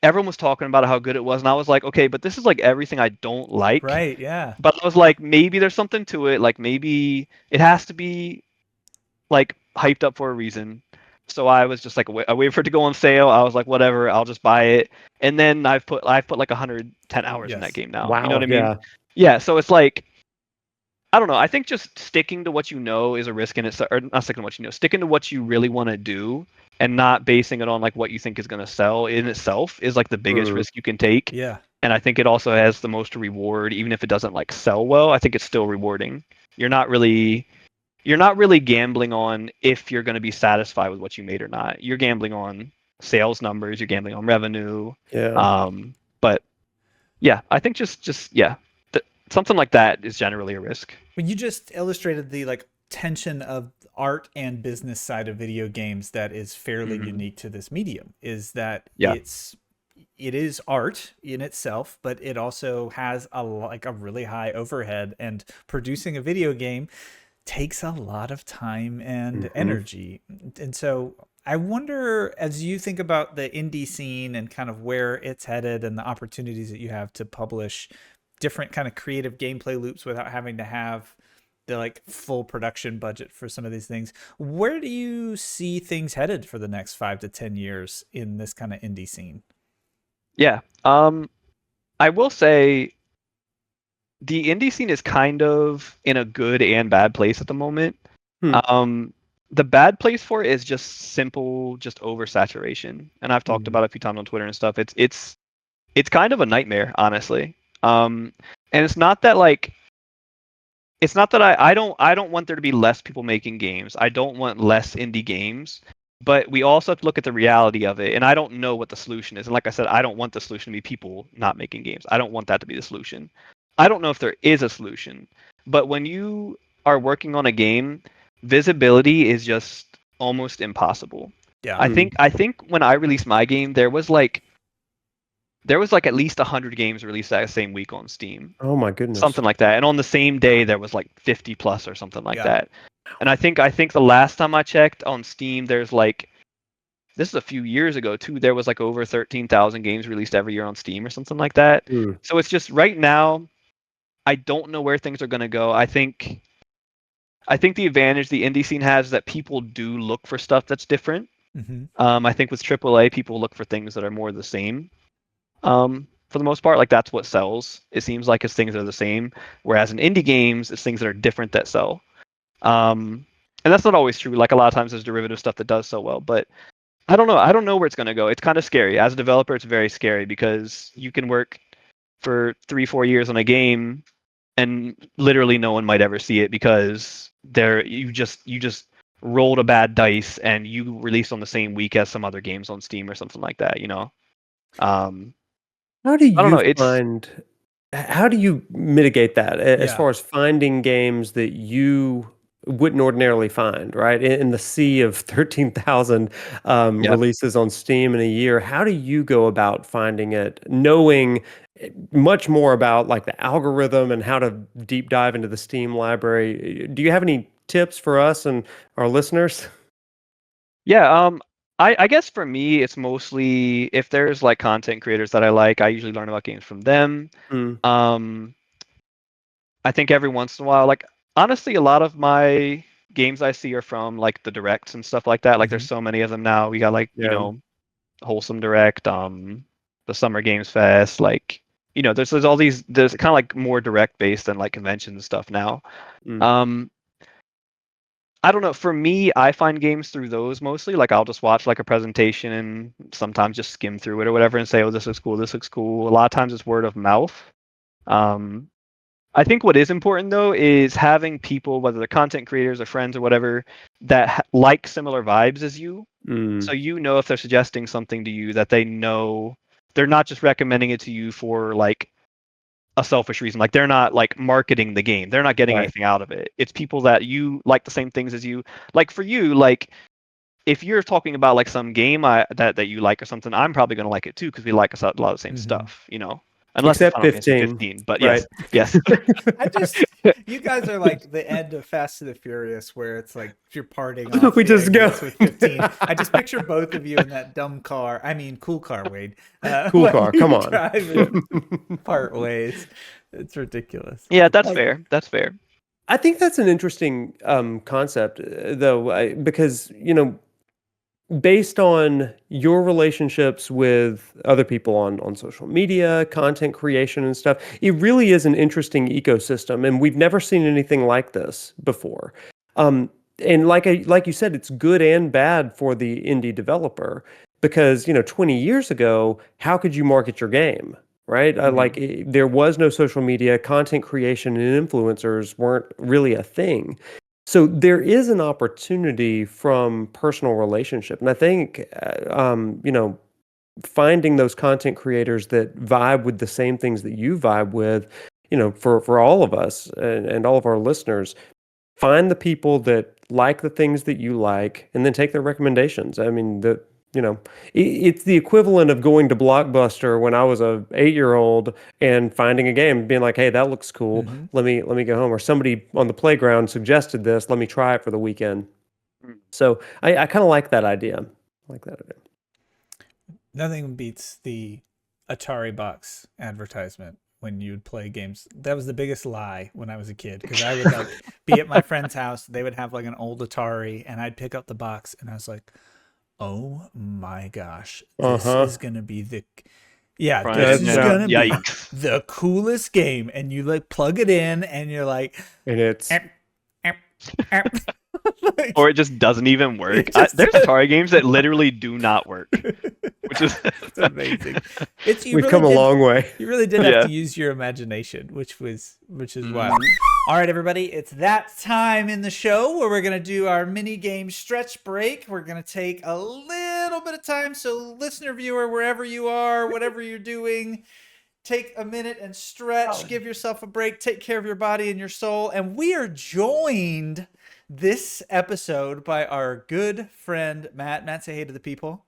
everyone was talking about how good it was, and I was like, okay, but this is like everything I don't like. Right, yeah. But I was like, maybe there's something to it. Like maybe it has to be like hyped up for a reason. So I was just like, I waited for it to go on sale. I was like, whatever, I'll just buy it. And then I've put like 110 hours in that game now. Wow, you know what I mean? Yeah. So it's like, I don't know. I think just sticking to what you know is a risk in it, or not sticking to what you know, sticking to what you really want to do and not basing it on like what you think is going to sell in itself is like the biggest risk you can take. Yeah. And I think it also has the most reward, even if it doesn't like sell well. I think it's still rewarding. You're not really gambling on if you're going to be satisfied with what you made or not. You're gambling on sales numbers. You're gambling on revenue. Yeah. But yeah, I think just yeah. Something like that is generally a risk. Well, you just illustrated the like tension of art and business side of video games that is fairly unique to this medium. Is that it is art in itself, but it also has a really high overhead, and producing a video game takes a lot of time and energy. And so I wonder, as you think about the indie scene and kind of where it's headed and the opportunities that you have to publish different kind of creative gameplay loops without having to have the like full production budget for some of these things, where do you see things headed for the next 5 to 10 years in this kind of indie scene? Yeah. I will say the indie scene is kind of in a good and bad place at the moment. The bad place for it is just simple, just oversaturation. And I've talked about it a few times on Twitter and stuff. it's kind of a nightmare, honestly. And it's not that like it's not that I don't want there to be less people making games. I don't want less indie games, but we also have to look at the reality of it. And I don't know what the solution is. And like I said, I don't want the solution to be people not making games. I don't want that to be the solution. I don't know if there is a solution, but when you are working on a game, visibility is just almost impossible. Yeah. I think when I released my game, there was like at least 100 games released that same week on Steam, Oh my goodness. something like that. And on the same day, there was like 50 plus or something like Yeah. that. And I think the last time I checked on Steam, there's like this is a few years ago too. There was like over 13,000 games released every year on Steam or something like that. Mm. So it's just right now, I don't know where things are gonna go. I think the advantage the indie scene has is that people do look for stuff that's different. Mm-hmm. I think with AAA, people look for things that are more the same. For the most part, like that's what sells. It seems like it's things that are the same. Whereas in indie games, it's things that are different that sell. And that's not always true. Like a lot of times, there's derivative stuff that does sell well. But I don't know. I don't know where it's gonna go. It's kind of scary. As a developer, it's very scary because you can work for 3-4 years on a game, and literally no one might ever see it because you just rolled a bad dice and you released on the same week as some other games on Steam or something like that. Um, How do I don't you know. It's find how do you mitigate that as Yeah. far as finding games that you wouldn't ordinarily find, right? In the sea of 13,000 Yeah. releases on Steam in a year, how do you go about finding it, knowing much more about like the algorithm and how to deep dive into the Steam library? Do you have any tips for us and our listeners? Yeah. I guess for me, it's mostly if there's like content creators that I like, I usually learn about games from them. Mm, Um, I think every once in a while, like honestly, a lot of my games I see are from like the directs and stuff like that. Like there's Mm-hmm. so many of them now. We got like, yeah. Wholesome Direct, the Summer Games Fest, like there's all these there's kind of like more direct based than like convention and stuff now. Mm, Um, I don't know. For me, I find games through those mostly. Like I'll just watch like a presentation and sometimes just skim through it or whatever and say, "Oh, this looks cool. This looks cool." A lot of times it's word of mouth. Um, I think what is important though is having people, whether they're content creators or friends or whatever, that like similar vibes as you. mm, So if they're suggesting something to you that they know they're not just recommending it to you for like a selfish reason. Like they're not like marketing the game. They're not getting right. anything out of it. It's people that you like the same things as you. Like for you, like if you're talking about like some game that you like or something, I'm probably gonna like it too because we like a lot of the same Mm-hmm. stuff. Unless it's Except Final Fantasy 15, 15. But right? yes, yes. You guys are like the end of Fast and the Furious, where it's like you're parting off We the just go. exits with 15. I just picture both of you in that dumb car. I mean, cool car, Wade. Cool when car, you come on. drive and part ways. It's ridiculous. Yeah, that's Like, fair. That's fair. I think that's an interesting concept, though, because based on your relationships with other people on social media, content creation, and stuff, it really is an interesting ecosystem, and we've never seen anything like this before. Um, and like you said, it's good and bad for the indie developer because 20 years ago, how could you market your game? Right? Mhm. There was no social media, content creation and influencers weren't really a thing. So there is an opportunity from personal relationship, and I think finding those content creators that vibe with the same things that you vibe with, for all of us and all of our listeners, find the people that like the things that you like, and then take their recommendations. I mean, it's the equivalent of going to Blockbuster when I was a 8-year-old and finding a game, and being like, "Hey, that looks cool. Mhm. Let me go home." Or somebody on the playground suggested this. Let me try it for the weekend. So I kind of like that idea. I like that idea. Nothing beats the Atari box advertisement when you'd play games. That was the biggest lie when I was a kid because I would like be at my friend's house. They would have like an old Atari, and I'd pick up the box, and I was like, "Oh my gosh, Uh this huh. is gonna be yeah, this That is And sounds gonna be yikes. the coolest game." And you like plug it in, and you're like, and it's "Em, em, em." Or Like, it just doesn't even work. it just There's Atari games that literally do not work. which is It's amazing. We've come a long way. You really did have to use your imagination, which is wild. All right, everybody, it's that time in the show where we're going to do our mini game stretch break. We're going to take a little bit of time. So listener, viewer, wherever you are, whatever you're doing, take a minute and stretch, give yourself a break, take care of your body and your soul. And we are joined this episode by our good friend, Matt. Matt, say hey to the people.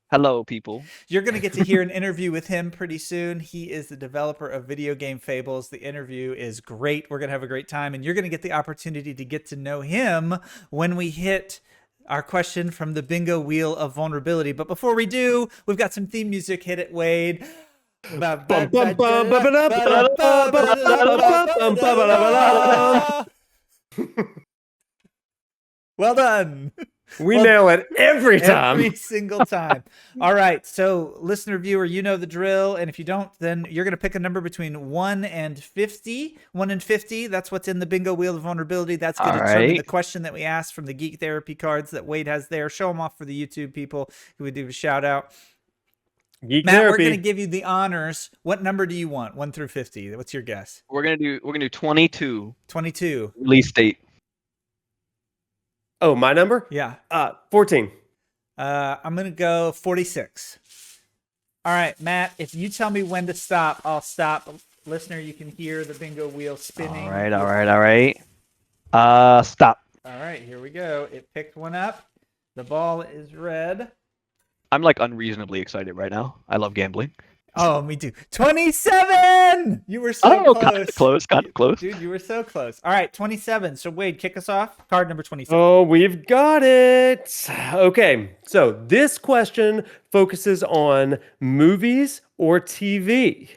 Hello, people. You're going to get to hear an interview with him pretty soon. He is the developer of video Game Fables. The interview is great. We're going to have a great time, and you're going to get the opportunity to get to know him when we hit our question from the bingo wheel of vulnerability. But before we do, we've got some theme music. Hit it, Wade. Well done. We nail it every time. Every single time. All right. So, listener, viewer, you know the drill. And if you don't, then you're going to pick a number between 1 and 50. 1 and 50, that's what's in the bingo wheel of vulnerability. That's going to determine the question that we asked from the Geek Therapy cards that Wade has there. Show them off for the YouTube people who would do a shout out. Geek Matt, Therapy. we're going to give you the honors. What number do you want? 1 through 50. What's your guess? We're gonna do 22. 22. Release date. Oh, my number? Yeah. 14. I'm going to go 46. All right, Matt, if you tell me when to stop, I'll stop. Listener, you can hear the bingo wheel spinning. All right. Stop. All right, here we go. It picked one up. The ball is red. I'm like unreasonably excited right now. I love gambling. Oh, me too. 27! You were so close. Kind of close. Dude, you were so close. All right, 27. So, Wade, kick us off. Card number 27. Oh, we've got it. Okay, so this question focuses on movies or TV.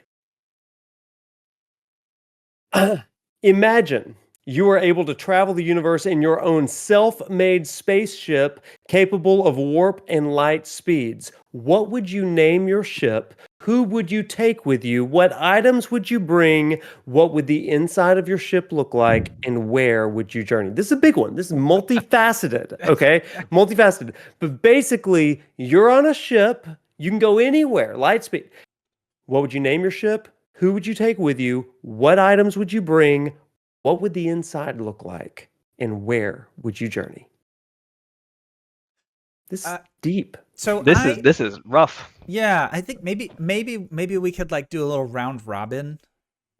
Imagine you are able to travel the universe in your own self-made spaceship capable of warp and light speeds. What would you name your ship? Who would you take with you? What items would you bring? What would the inside of your ship look like? And where would you journey? This is a big one. This is multifaceted, okay? Multifaceted. But basically, you're on a ship. You can go anywhere, light speed. What would you name your ship? Who would you take with you? What items would you bring? What would the inside look like? And where would you journey? This is deep. So this is rough. Yeah, I think maybe we could like do a little round robin.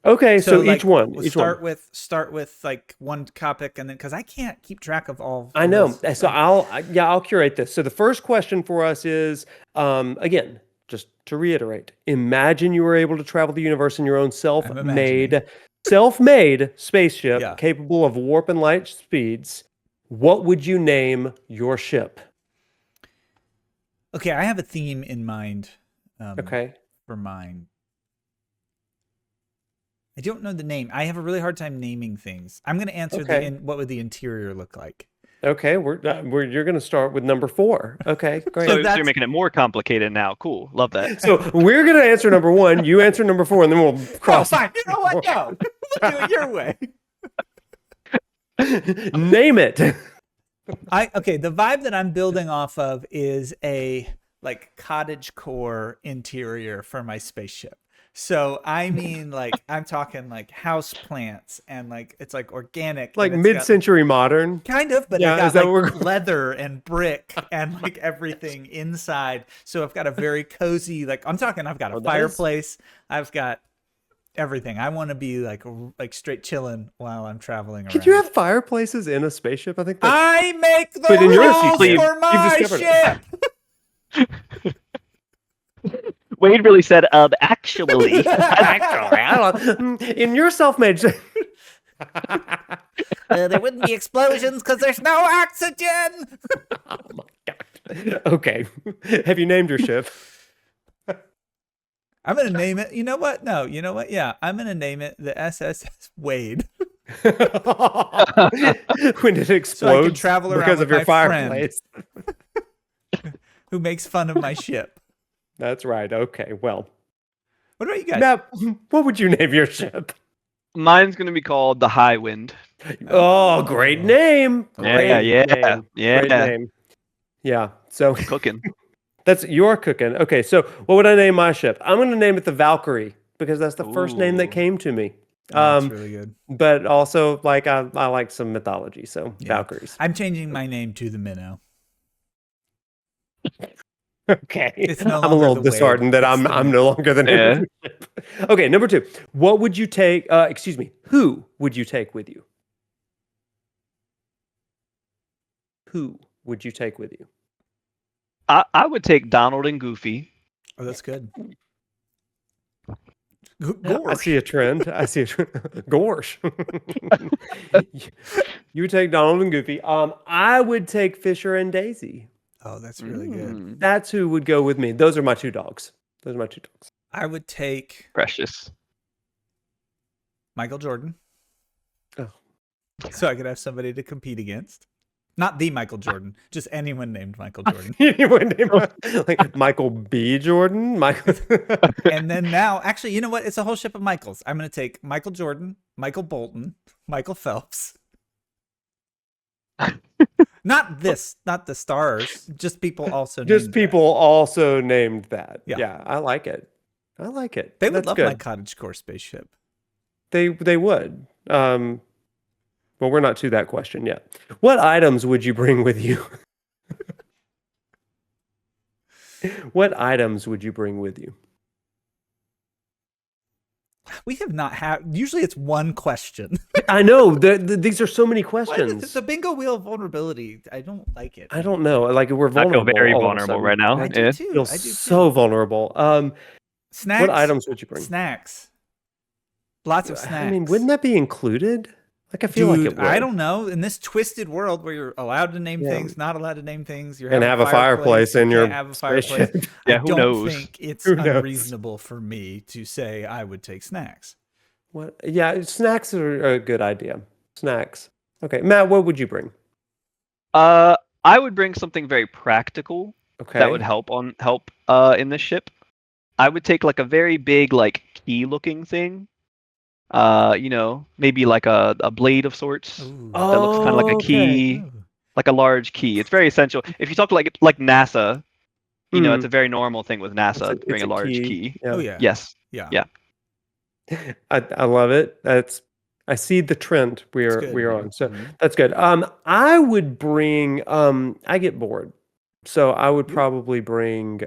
Okay, so like, each one. We'll start with like one topic, and then because I can't keep track of all. I know. So I'll curate this. So the first question for us is again, just to reiterate, imagine you were able to travel the universe in your own self-made spaceship capable of warp and light speeds. What would you name your ship? Okay, I have a theme in mind. Okay. For mine. I don't know the name. I have a really hard time naming things. I'm going to answer what would the interior look like? Okay, you're going to start with number 4. Okay, great. So you're making it more complicated now. Cool, love that. So we're going to answer number 1. You answer number 4, and then we'll cross. Oh, fine. You know what? No, we'll do it your way. Name it. The vibe that I'm building off of is a like cottage core interior for my spaceship. So I mean, like I'm talking like house plants and like it's like organic, like mid-century modern, kind of. But it's got like leather and brick and like everything inside. So I've got a very cozy, like I'm talking. I've got a fireplace. I've got everything. I want to be like straight chilling while I'm traveling around. Could you have fireplaces in a spaceship? I think I make the rules for my ship. Wade really said, actually. In your self-made... there wouldn't be explosions because there's no oxygen! Oh my God. Okay. Have you named your ship? I'm going to name it... You know what? No, you know what? Yeah, I'm going to name it the SSS Wade. When it explodes so I can travel around because of your fireplace. Who makes fun of my ship. That's right. Okay, well. What about you guys? Now, what would you name your ship? Mine's going to be called the High Wind. Oh, great name. Yeah. Great name. Yeah. So cooking. That's your cooking. Okay, so what would I name my ship? I'm going to name it the Valkyrie because that's the first name that Ooh. came to me. That's really good. But also, like, I like some mythology, so Yeah. Valkyries. I'm changing my name to the Minnow. Okay, It's no I'm a longer little the wave, disheartened that it's I'm the no Minnow. longer the name of your ship. Okay, number 2. What would you take? Excuse me. Who would you take with you? Who would you take with you? I would take Donald and Goofy. Oh, that's good. I Gorsh. see a trend. I see a trend. Gorsh. You would take Donald and Goofy. I would take Fisher and Daisy. Oh, that's really good. That's who would go with me. Those are my 2 dogs. Those are my 2 dogs. I would take Precious. Michael Jordan. Oh. So I could have somebody to compete against. Not the Michael Jordan, just anyone named Michael Jordan. You would name like Michael B. Jordan? Michael. And then now, actually, you know what? It's a whole ship of Michaels. I'm going to take Michael Jordan, Michael Bolton, Michael Phelps. Not the stars, just people also Just named people also named that. Yeah. Yeah, I like it. I like it. That. They would That's love good. my cottagecore spaceship. They would. Well, we're not to that question yet. What items would you bring with you? What items would you bring with you? We have not had. Usually, it's one question. I know these are so many Why is questions. the bingo wheel of vulnerability. I don't like it. I don't know. Like we're I vulnerable. feel very all of a vulnerable sudden. right now. I do Yeah. too. Feel I do too. so vulnerable. Snacks. What items would you bring? Snacks. Lots of snacks. I mean, wouldn't that be included? Like I feel like it would. I don't know. In this twisted world where you're allowed to name Yeah. things, not allowed to name things, you're And having have a fireplace in you your can't have a fireplace. spaceship. Yeah, I who don't knows? think it's Who knows? unreasonable for me to say I would take snacks. What? Yeah, snacks are a good idea. Snacks. Okay, Matt, what would you bring? I would bring something very practical Okay. that would help in this ship. I would take like a very big like key looking thing. Maybe like a blade of sorts Ooh. that looks kind of like a key, Ooh. like a large key. It's very essential. If you talk to like NASA, it's Hmm. a very normal thing with NASA to bring It's a large key. key. Yeah. Oh yeah. Yes. Yeah. Yeah. I love it. I see the trend we It's are good. on. So Mhm. that's good. I would bring I get bored. So I would probably bring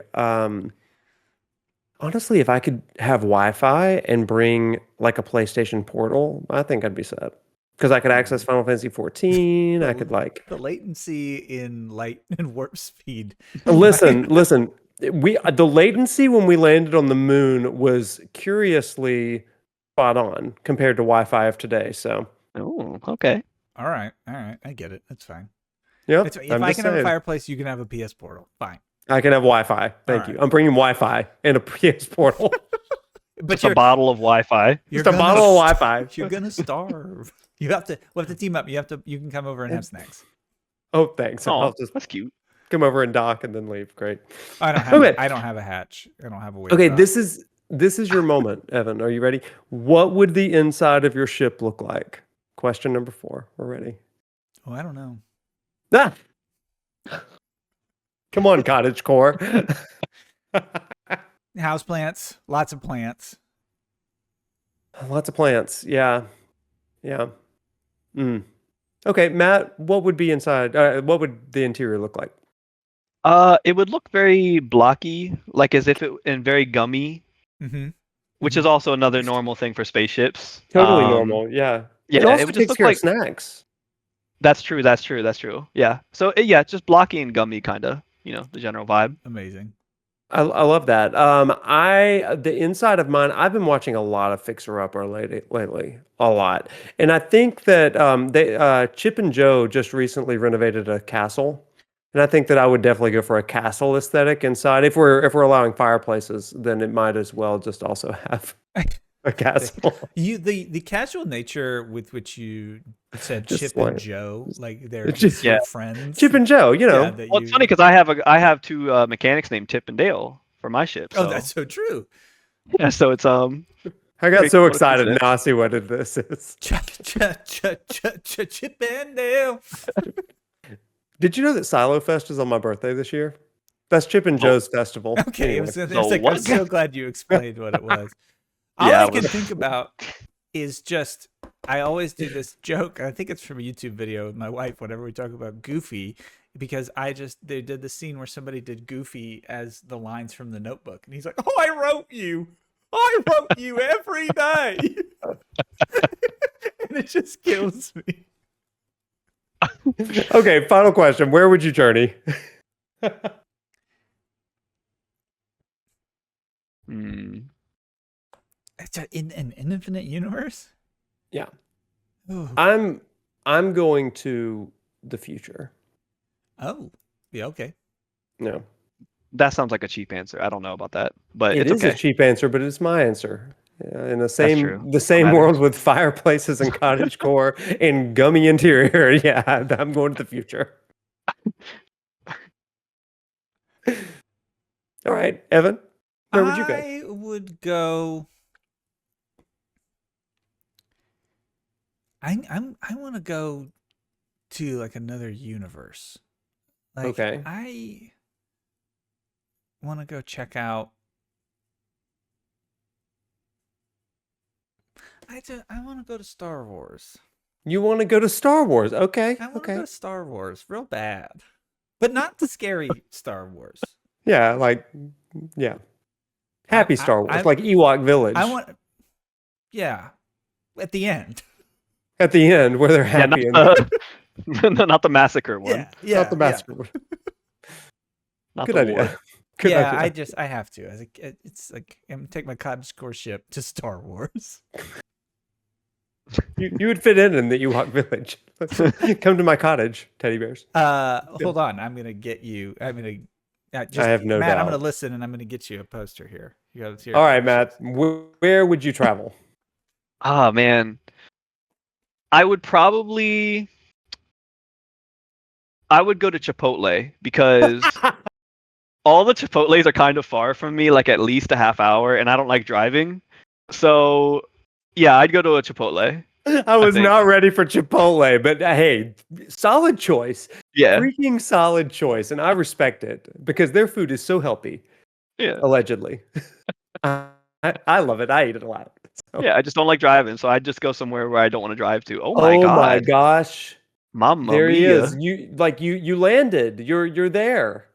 honestly, if I could have Wi-Fi and bring like a PlayStation Portal, I think I'd be set. Because I could access Final Fantasy 14. I could like The latency in light and warp speed. listen. The latency when we landed on the moon was curiously spot on compared to Wi-Fi of today. So Oh, okay. All right. I get it. That's fine. yeah, If I'm I just can have a saying. fireplace, you can have a PS Portal. Fine. I can have Wi-Fi. Thank you. right. I'm bringing Wi-Fi and a PS Portal. But Just a bottle of Wi-Fi. you're Just a bottle of Wi-Fi. You're gonna starve. We'll have to team up. You can come over and have snacks. Oh, thanks. Oh, I'll just that's cute. come over and dock and then leave. Great. I don't have. Okay. I don't have a hatch. I don't have a way. Okay, to this is your moment, Evan. Are you ready? What would the inside of your ship look like? Question number 4. We're ready. Oh, I don't know. Ah! Come on, cottage core. House plants. Lots of plants. Lots of plants. Yeah. Yeah. Okay, Matt, what would be inside? What would the interior look like? It would look very blocky, like as if it and very gummy, Mm-hmm. which is also another normal thing for spapeships. Totally normal. Yeah. Yeah, It also it would just takes look care like of snacks. That's true. Yeah. So yeah, it's just blocky and gummy, kind of. The general vibe. Amazing. I love that. The inside of mine, I've been watching a lot of Fixer Upper lately, a lot, and I think that Chip and Joe just recently renovated a castle, and I think that I would definitely go for a castle aesthetic inside. If we're allowing fireplaces, then it might as well just also have a castle. The casual nature with which you said Just Chip like- and Joe, like they're just- just your friends. Chip and Joe, Yeah, that Well, it's funny because I have two mechanics named Tip and Dale for my ship. Oh, So. that's so true. Yeah, so it's I got Pretty so cool excited. coincidence. Now I see what this is. Chip and Dale. Did you know that Silo Fest is on my birthday this year? That's Chip and Joe's festival. Okay, Anyway. I'm so glad you explained what it was. All Yeah, I can think about is just, I always do this joke. I think it's from a YouTube video with my wife whenever we talk about Goofy, because they did the scene where somebody did Goofy as the lines from The Notebook. And he's like, oh, I wrote you every day. And it just kills me. Okay, final question. Where would you journey? It's in an infinite universe? Yeah. Ooh. I'm going to the future. Oh, yeah, okay. No. That sounds like a cheap answer. I don't know about that, but It it's is okay. a cheap answer, but it's my answer. In the same Matters. world with fireplaces and cottage core and gummy interior. Yeah, I'm going to the future. All right, Evan, where would you go? I would go. I want to go to like another universe. Like, Okay. I want to go check out. I want to go to Star Wars. You want to go to Star Wars? Okay. I want to Okay. go to Star Wars real bad, but not the scary Star Wars. Yeah, happy Star Wars, like Ewok Village. Yeah, at the end. At the end, where they're happy. Not the massacre one. Yeah, not the massacre one. Good idea. Good idea. I have to. It's like I'm gonna take my cottage-core ship to Star Wars. You would fit in the Ewok Village. Come to my cottage, teddy bears. Hold on. I'm gonna get you. I have no doubt. Matt, I'm gonna listen and I'm gonna get you a poster here. All right, Matt. Where would you travel? Oh man, I would go to Chipotle because all the Chipotles are kind of far from me, like at least a half hour, and I don't like driving. So yeah, I'd go to a Chipotle. I was not ready for Chipotle, but hey, solid choice. Yeah. Freaking solid choice. And I respect it because their food is so healthy. Yeah. Allegedly. I love it. I eat it a lot. So. Yeah, I just don't like driving, so I'd just go somewhere where I don't want to drive to. Oh my god. My gosh. Mamma there mia. He is. You landed. You're there.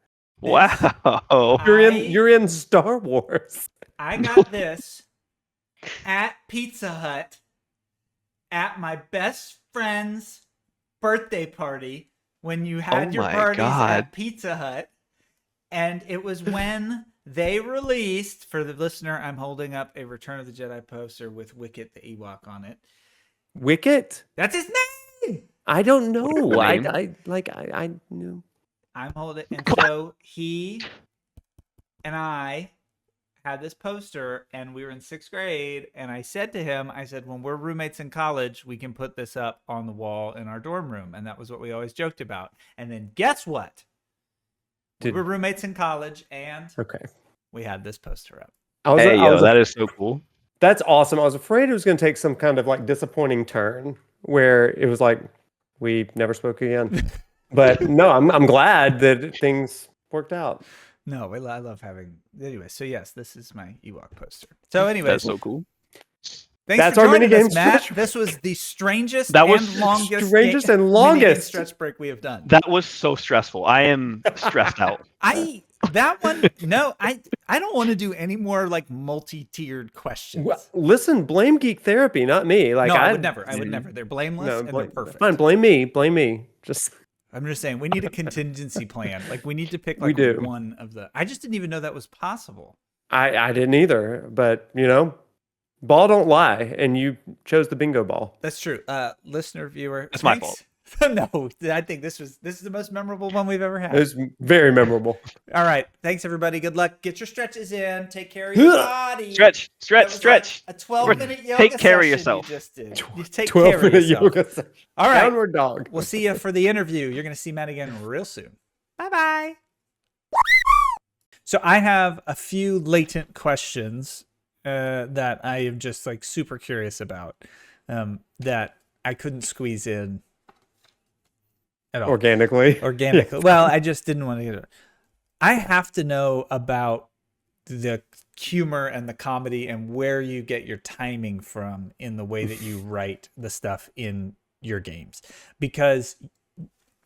Wow. You're in Star Wars. I got this at Pizza Hut at my best friend's birthday party when you had your parties at Pizza Hut. And it was when they released, for the listener, I'm holding up a Return of the Jedi poster with Wicket the Ewok on it. Wicket? That's his name! I don't know. I knew. I'm holding it. And so he and I had this poster, and we were in 6th grade, and I said to him, when we're roommates in college, we can put this up on the wall in our dorm room. And that was what we always joked about. And then guess what? We were roommates in college, and we had this poster up. That is so cool. That's awesome. I was afraid it was going to take some kind of like disappointing turn where it was like, we never spoke again. But no, I'm glad that things worked out. No, I love having. Anyway, so yes, this is my Ewok poster. So anyway, that's so cool. Thanks for joining us, Matt. This was the strangest and longest stretch break we have done. That was so stressful. I am stressed out. I don't want to do any more like multi-tiered questions. Well, listen, blame Geek Therapy, not me. Like I would never. They're blameless and they're perfect. Fine, blame me. I'm just saying we need a contingency plan. Like we need to pick one of the. I just didn't even know that was possible. I didn't either, but ball don't lie, and you chose the bingo ball. That's true. Listener, viewer, it's my fault. No, I think this is the most memorable one we've ever had. It was very memorable. All right, thanks everybody. Good luck. Get your stretches in. Take care of your body. Stretch. Like a 12-minute yoga Take care of session yourself. You just did. You take care of yourself. Yoga session. All right, downward dog. We'll see you for the interview. You're going to see Matt again real soon. Bye. So I have a few latent questions that I am just like super curious about that I couldn't squeeze in at all. Organically. Well, I just didn't want to get it. I have to know about the humor and the comedy and where you get your timing from in the way that you write the stuff in your games, because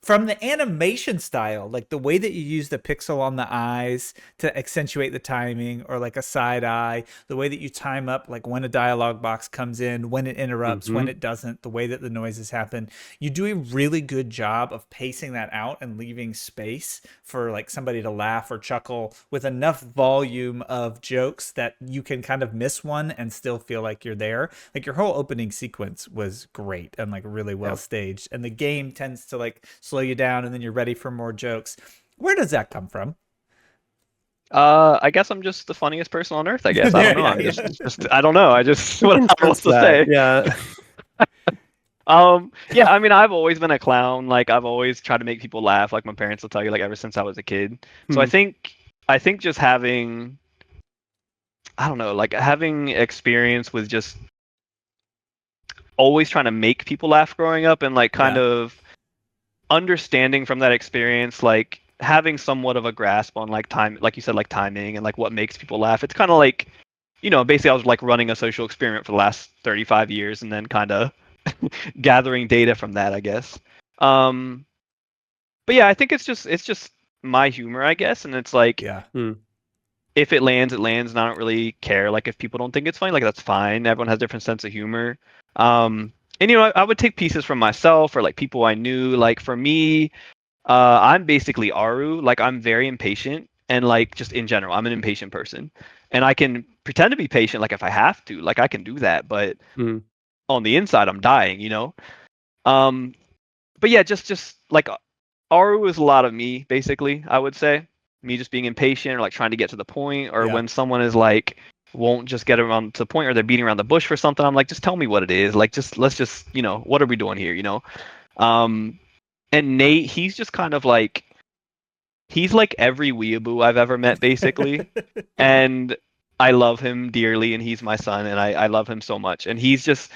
from the animation style, like the way that you use the pixel on the eyes to accentuate the timing, or like a side eye, the way that you time up, like when a dialogue box comes in, when it interrupts, when it doesn't, the way that the noises happen, you do a really good job of pacing that out and leaving space for like somebody to laugh or chuckle with enough volume of jokes that you can kind of miss one and still feel like you're there. Like your whole opening sequence was great and like really well staged, and the game tends to like slow you down and then you're ready for more jokes. Where does that come from? I guess I'm just the funniest person on earth. I guess I don't know. I'm just I don't know. I just what else to say. Yeah. Yeah. I mean, I've always been a clown. Like I've always tried to make people laugh. Like my parents will tell you, like ever since I was a kid. So I think just having, I don't know, like having experience with just always trying to make people laugh growing up, and like kind of understanding from that experience, like having somewhat of a grasp on like time, like you said, like timing and like what makes people laugh. It's kind of like, basically I was like running a social experiment for the last 35 years and then kind of gathering data from that, I guess. But yeah, I think it's just my humor, I guess, and it's like if it lands, it lands, and I don't really care. Like if people don't think it's funny, like that's fine. Everyone has a different sense of humor. And I would take pieces from myself or like people I knew. Like for me, I'm basically Aru. Like I'm very impatient, and like just in general, I'm an impatient person, and I can pretend to be patient, like if I have to, like I can do that. But on the inside, I'm dying. Um, but yeah, just like Aru is a lot of me, basically. I would say me just being impatient or like trying to get to the point, or when someone is like won't just get around to the point, or they're beating around the bush for something. I'm like, just tell me what it is. Like, let's just what are we doing here? Um, and Nate, he's just kind of like he's like every weeaboo I've ever met, basically. And I love him dearly, and he's my son, and I love him so much. And he's just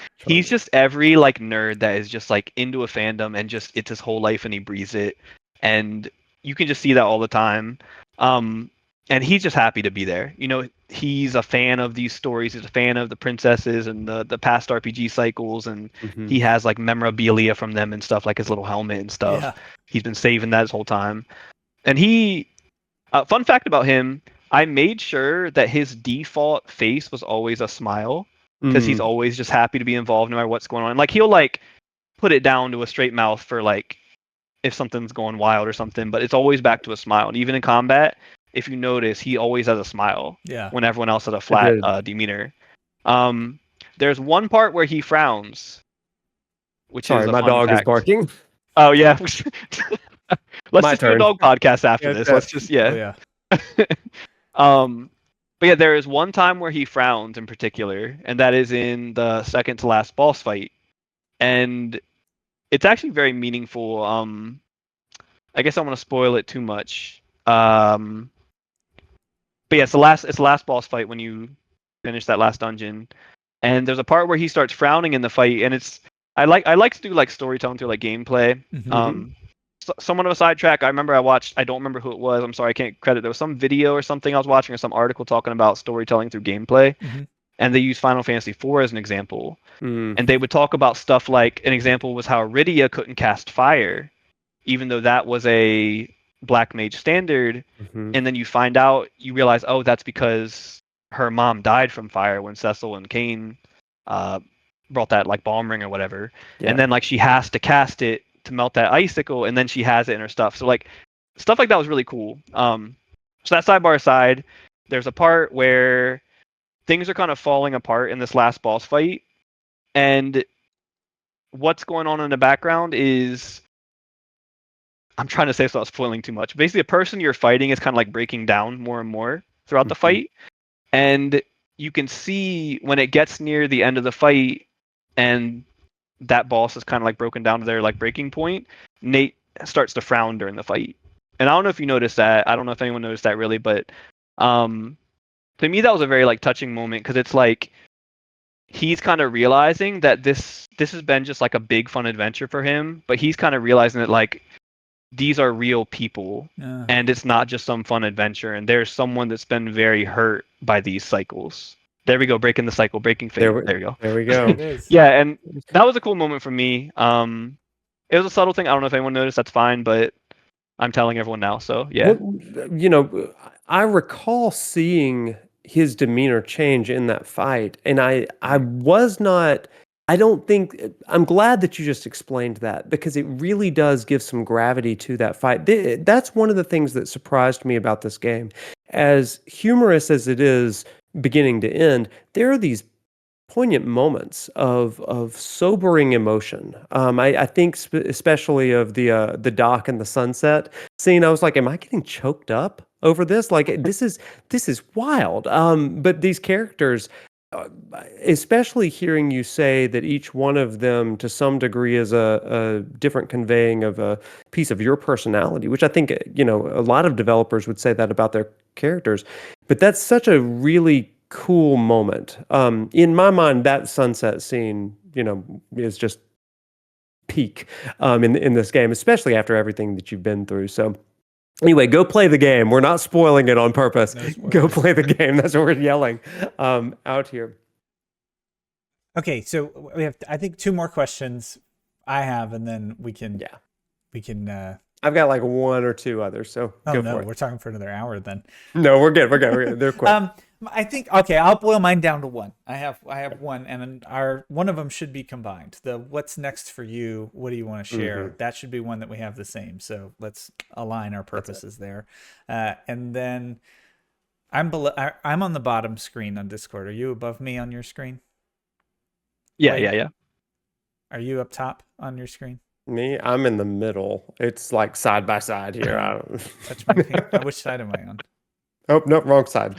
every like nerd that is just like into a fandom, and just it's his whole life, and he breathes it. And you can just see that all the time. And he's just happy to be there. He's a fan of these stories. He's a fan of the princesses and the past RPG cycles, and he has like memorabilia from them and stuff, like his little helmet and stuff. Yeah. He's been saving that his whole time. And fun fact about him, I made sure that his default face was always a smile, because he's always just happy to be involved no matter what's going on. Like he'll like put it down to a straight mouth for like if something's going wild or something, but it's always back to a smile. And even in combat, if you notice, he always has a smile. Yeah. When everyone else has a flat demeanor. There's one part where he frowns, which is a my fun dog is fact. barking. Oh yeah. Let's just do a turn. dog podcast after this. Let's just But yeah, there is one time where he frowns in particular, and that is in the second to last boss fight. And it's actually very meaningful. I guess I don't want to spoil it too much. But yeah, it's the last boss fight when you finish that last dungeon. And there's a part where he starts frowning in the fight, and I like to do like storytelling through like gameplay. Somewhat of a sidetrack. I don't remember who it was. I'm sorry, I can't credit. There was some video or something I was watching, or some article talking about storytelling through gameplay. And they used Final Fantasy IV as an example. And they would talk about stuff like, an example was how Rydia couldn't cast fire, even though that was a Black Mage standard. And then you realize, oh, that's because her mom died from fire when Cecil and Kain brought that like bomb ring or whatever. And then like she has to cast it to melt that icicle, and then she has it in her stuff. So like stuff like that was really cool. So that sidebar aside, there's a part where things are kind of falling apart in this last boss fight, and what's going on in the background is, I'm trying to say so without spoiling too much. Basically, the person you're fighting is kind of like breaking down more and more throughout the fight, and you can see when it gets near the end of the fight, and that boss is kind of like broken down to their like breaking point, Nate starts to frown during the fight. And I don't know if you noticed that. I don't know if anyone noticed that really, but to me that was a very like touching moment, because it's like he's kind of realizing that this has been just like a big fun adventure for him, but he's kind of realizing that like these are real people, and it's not just some fun adventure, and there's someone that's been very hurt by these cycles. There we go, breaking the cycle, breaking fate. There we go. There we go. It is. Yeah, and that was a cool moment for me. It was a subtle thing. I don't know if anyone noticed. That's fine, but I'm telling everyone now. So yeah. Well, I recall seeing his demeanor change in that fight, and I was not. I don't think. I'm glad that you just explained that, because it really does give some gravity to that fight. That's one of the things that surprised me about this game. As humorous as it is, beginning to end, there are these poignant moments of sobering emotion. I think especially of the dock and the sunset scene. I was like, am I getting choked up over this? Like this is wild. But these characters, especially hearing you say that each one of them to some degree is a different conveying of a piece of your personality, which I think a lot of developers would say that about their characters. But that's such a really cool moment. In my mind, that sunset scene, is just peak in this game, especially after everything that you've been through. So anyway, go play the game. We're not spoiling it on purpose. Go play the game. That's what we're yelling out here. Okay, so we have, I think, 2 more questions I have, and then we can. I've got like 1 or 2 others, so go for it. We're talking for another hour then. No, we're good. We're good. They're quick. I think, okay, I'll boil mine down to 1. I have 1, and one of them should be combined. The what's next for you? What do you want to share? That should be one that we have the same. So let's align our purposes there. And then I'm on the bottom screen on Discord. Are you above me on your screen? Yeah. Are you up top on your screen? Me, I'm in the middle. It's like side by side here. I don't. Touch my pink. Which side am I on? Oh, no, wrong side.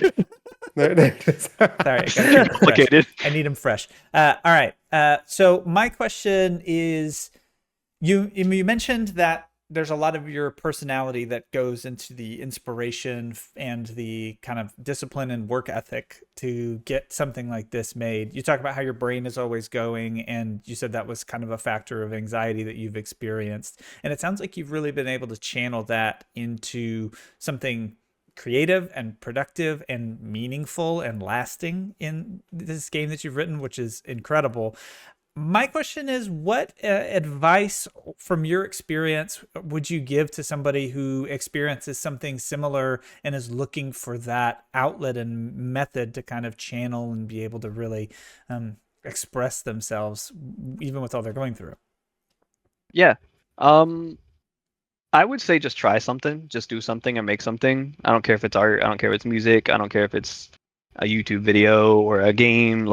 Sorry, complicated. I need them fresh. All right. So my question is, you mentioned that there's a lot of your personality that goes into the inspiration and the kind of discipline and work ethic to get something like this made. You talk about how your brain is always going, and you said that was kind of a factor of anxiety that you've experienced. And it sounds like you've really been able to channel that into something creative and productive and meaningful and lasting in this game that you've written, which is incredible. My question is, what advice from your experience would you give to somebody who experiences something similar and is looking for that outlet and method to kind of channel and be able to really express themselves, even with all they're going through? Yeah. I would say just try something, just do something and make something. I don't care if it's art, I don't care if it's music, I don't care if it's a YouTube video or a game.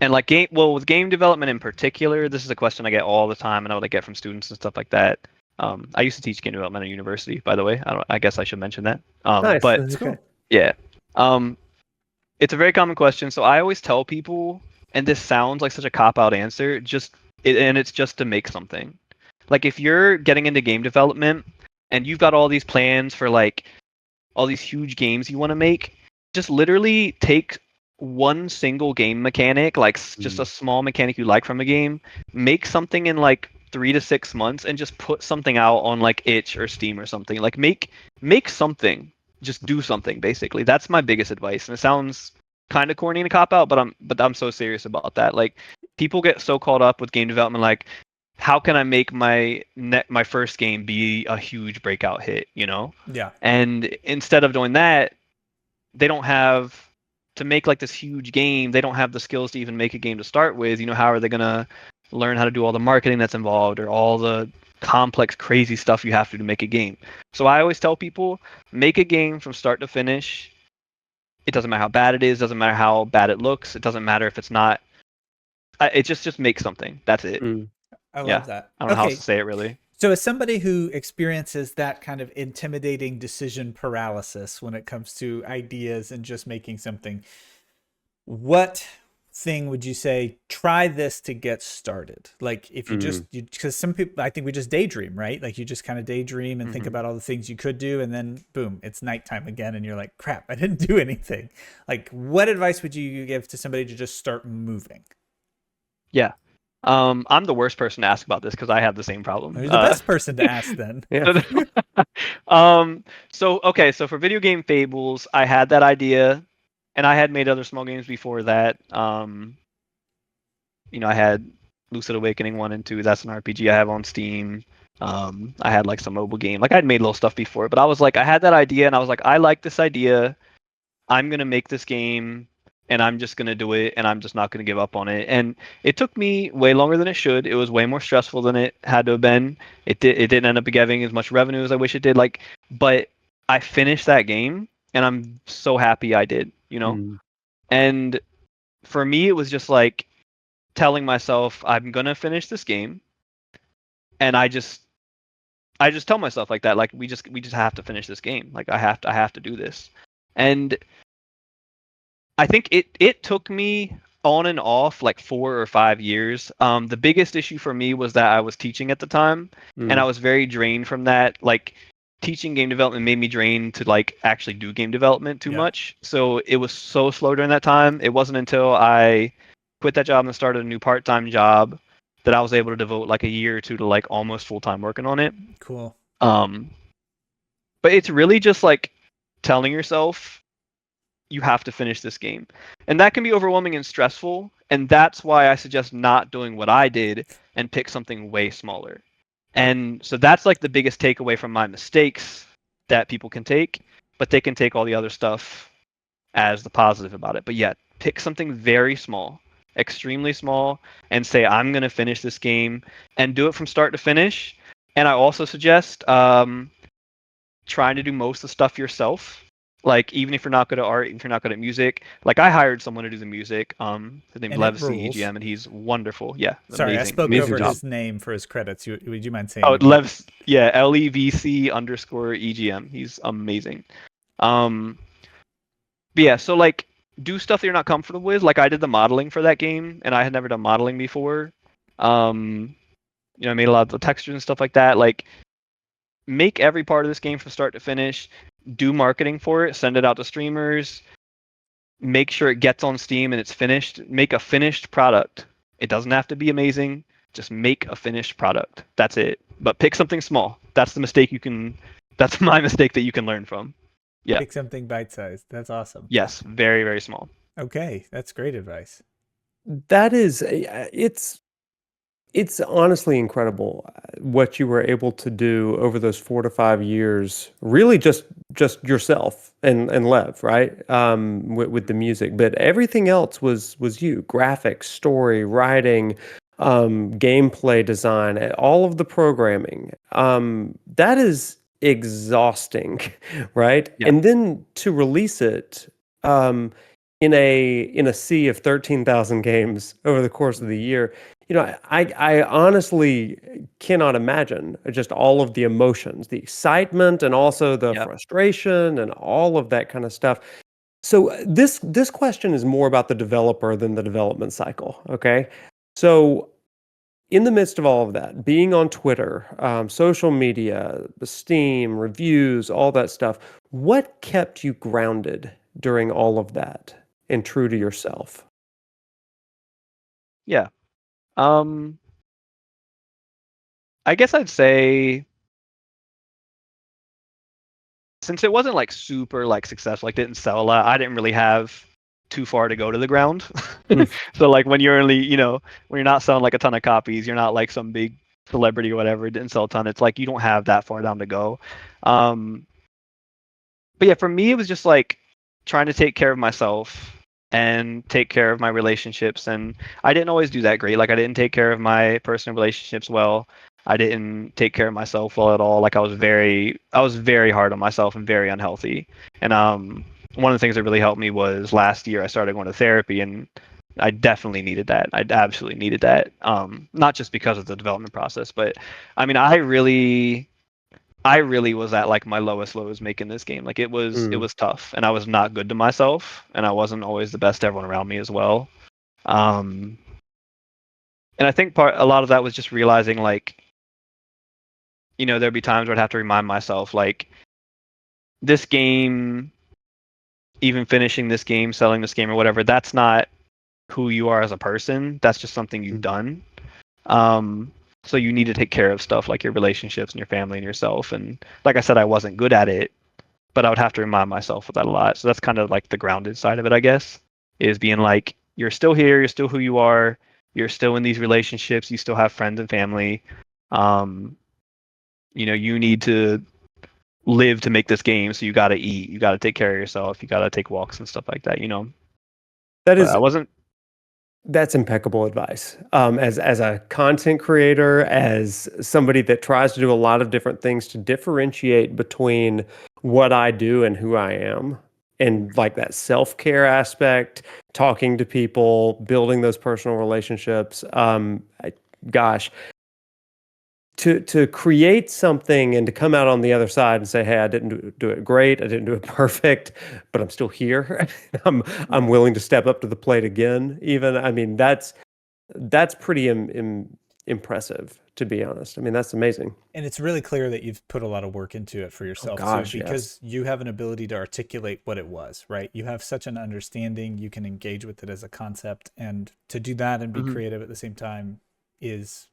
And like with game development in particular, this is a question I get all the time, and I get from students and stuff like that. I used to teach game development at university, by the way. I guess I should mention that. Nice. But That's cool. Yeah, it's a very common question. So I always tell people, and this sounds like such a cop-out answer, and it's just to make something. Like if you're getting into game development and you've got all these plans for like all these huge games you want to make, just literally take one single game mechanic, like just a small mechanic you like from a game, make something in like 3 to 6 months and just put something out on like Itch or Steam or something. Like make something, just do something basically. That's my biggest advice. And it sounds kind of corny and a cop out, but I'm so serious about that. Like people get so caught up with game development, like how can I make my first game be a huge breakout hit, Yeah. And instead of doing that, they don't have to make like this huge game. They don't have the skills to even make a game to start with. How are they going to learn how to do all the marketing that's involved or all the complex, crazy stuff you have to make a game? So I always tell people, make a game from start to finish. It doesn't matter how bad it is. Doesn't matter how bad it looks. It doesn't matter if it's not. It just make something. That's it. I love that. I don't know how else to say it really. So as somebody who experiences that kind of intimidating decision paralysis when it comes to ideas and just making something, what thing would you say, try this to get started? Like if you because some people, I think we just daydream, right? Like you just kind of daydream and think about all the things you could do, and then boom, it's nighttime again and you're like, crap, I didn't do anything. Like what advice would you give to somebody to just start moving? Yeah. I'm the worst person to ask about this because I have the same problem. You're the best person to ask then. Yeah. So for Video Game Fables, I had that idea, and I had made other small games before that. I had Lucid Awakening 1 and 2. That's an RPG I have on Steam. I had like some mobile game. Like I'd made little stuff before, but I was like, I had that idea, and I was like, I like this idea. I'm gonna make this game, and I'm just gonna do it, and I'm just not gonna give up on it. And it took me way longer than it should. It was way more stressful than it had to have been. It didn't end up getting as much revenue as I wish it did. But I finished that game, and I'm so happy I did. Mm. And for me, it was just like telling myself I'm gonna finish this game, and I just tell myself like that, like we just have to finish this game. Like I have to do this. And I think it took me on and off like 4 or 5 years. The biggest issue for me was that I was teaching at the time, and I was very drained from that. Like teaching game development made me drained to like actually do game development too much. So it was so slow during that time. It wasn't until I quit that job and started a new part-time job that I was able to devote like a year or two to like almost full-time working on it. Cool. But it's really just like telling yourself you have to finish this game. And that can be overwhelming and stressful, and that's why I suggest not doing what I did and pick something way smaller. And so that's like the biggest takeaway from my mistakes that people can take, but they can take all the other stuff as the positive about it. But yeah, pick something very small, extremely small, and say, I'm going to finish this game, and do it from start to finish. And I also suggest trying to do most of the stuff yourself. Like, even if you're not good at art, if you're not good at music, like I hired someone to do the music. His name's And Lev it C. rules. EGM, and he's wonderful. Yeah, Sorry, I amazing. spoke Amazing over job. his name for his credits. Would you mind saying? Oh, it again? Lev, yeah, LEVC_EGM. He's amazing. But yeah, so like do stuff that you're not comfortable with. Like I did the modeling for that game, and I had never done modeling before. I made a lot of the textures and stuff like that. Like make every part of this game from start to finish. Do marketing for it. Send it out to streamers. Make sure it gets on Steam and it's finished. Make a finished product. It doesn't have to be amazing. Just make a finished product. That's it. But pick something small. That's the mistake you can. That's my mistake that you can learn from. Yeah. Pick something bite-sized. That's awesome. Yes. Very, very small. Okay, that's great advice. That is, it's honestly incredible what you were able to do over those 4 to 5 years. Really, just yourself and Lev, right? With the music, but everything else was you: graphics, story, writing, gameplay design, all of the programming. That is exhausting, right? Yeah. And then to release it. In a sea of 13,000 games over the course of the year, I honestly cannot imagine just all of the emotions, the excitement, and also the frustration, and all of that kind of stuff. So this question is more about the developer than the development cycle. Okay, so in the midst of all of that, being on Twitter, social media, the Steam reviews, all that stuff, what kept you grounded during all of that and true to yourself? Yeah. I guess I'd say since it wasn't like super like successful, like didn't sell a lot, I didn't really have too far to go to the ground. So like when you're only, when you're not selling like a ton of copies, you're not like some big celebrity or whatever, it didn't sell a ton. It's like you don't have that far down to go. But yeah, for me it was just like trying to take care of myself and take care of my relationships, and I didn't always do that great. Like I didn't take care of my personal relationships well. I didn't take care of myself well at all. Like I was very hard on myself and very unhealthy. And one of the things that really helped me was last year I started going to therapy, and I definitely needed that. I absolutely needed that. Not just because of the development process, but I mean I really was at like my lowest lows making this game. Like it was tough, and I was not good to myself, and I wasn't always the best to everyone around me as well. And I think a lot of that was just realizing like, there'd be times where I'd have to remind myself like this game, even finishing this game, selling this game or whatever, that's not who you are as a person. That's just something you've done. So you need to take care of stuff like your relationships and your family and yourself. And like I said, I wasn't good at it, but I would have to remind myself of that a lot. So that's kind of like the grounded side of it, I guess, is being like, you're still here, you're still who you are, you're still in these relationships, you still have friends and family. You need to live to make this game, so you got to eat, you got to take care of yourself, you got to take walks and stuff like that. That But is I wasn't. That's impeccable advice. As a content creator, as somebody that tries to do a lot of different things to differentiate between what I do and who I am, and like that self-care aspect, talking to people, building those personal relationships. Gosh, to create something and to come out on the other side and say, "Hey, I didn't do it great. I didn't do it perfect, but I'm still here. I'm willing to step up to the plate again." Even I mean, that's pretty impressive, to be honest. I mean, that's amazing. And it's really clear that you've put a lot of work into it for Oh yourself too, gosh, yes. because you have an ability to articulate what it was, right? You have such an understanding, you can engage with it as a concept, and to do that and be Mhm. creative at the same time is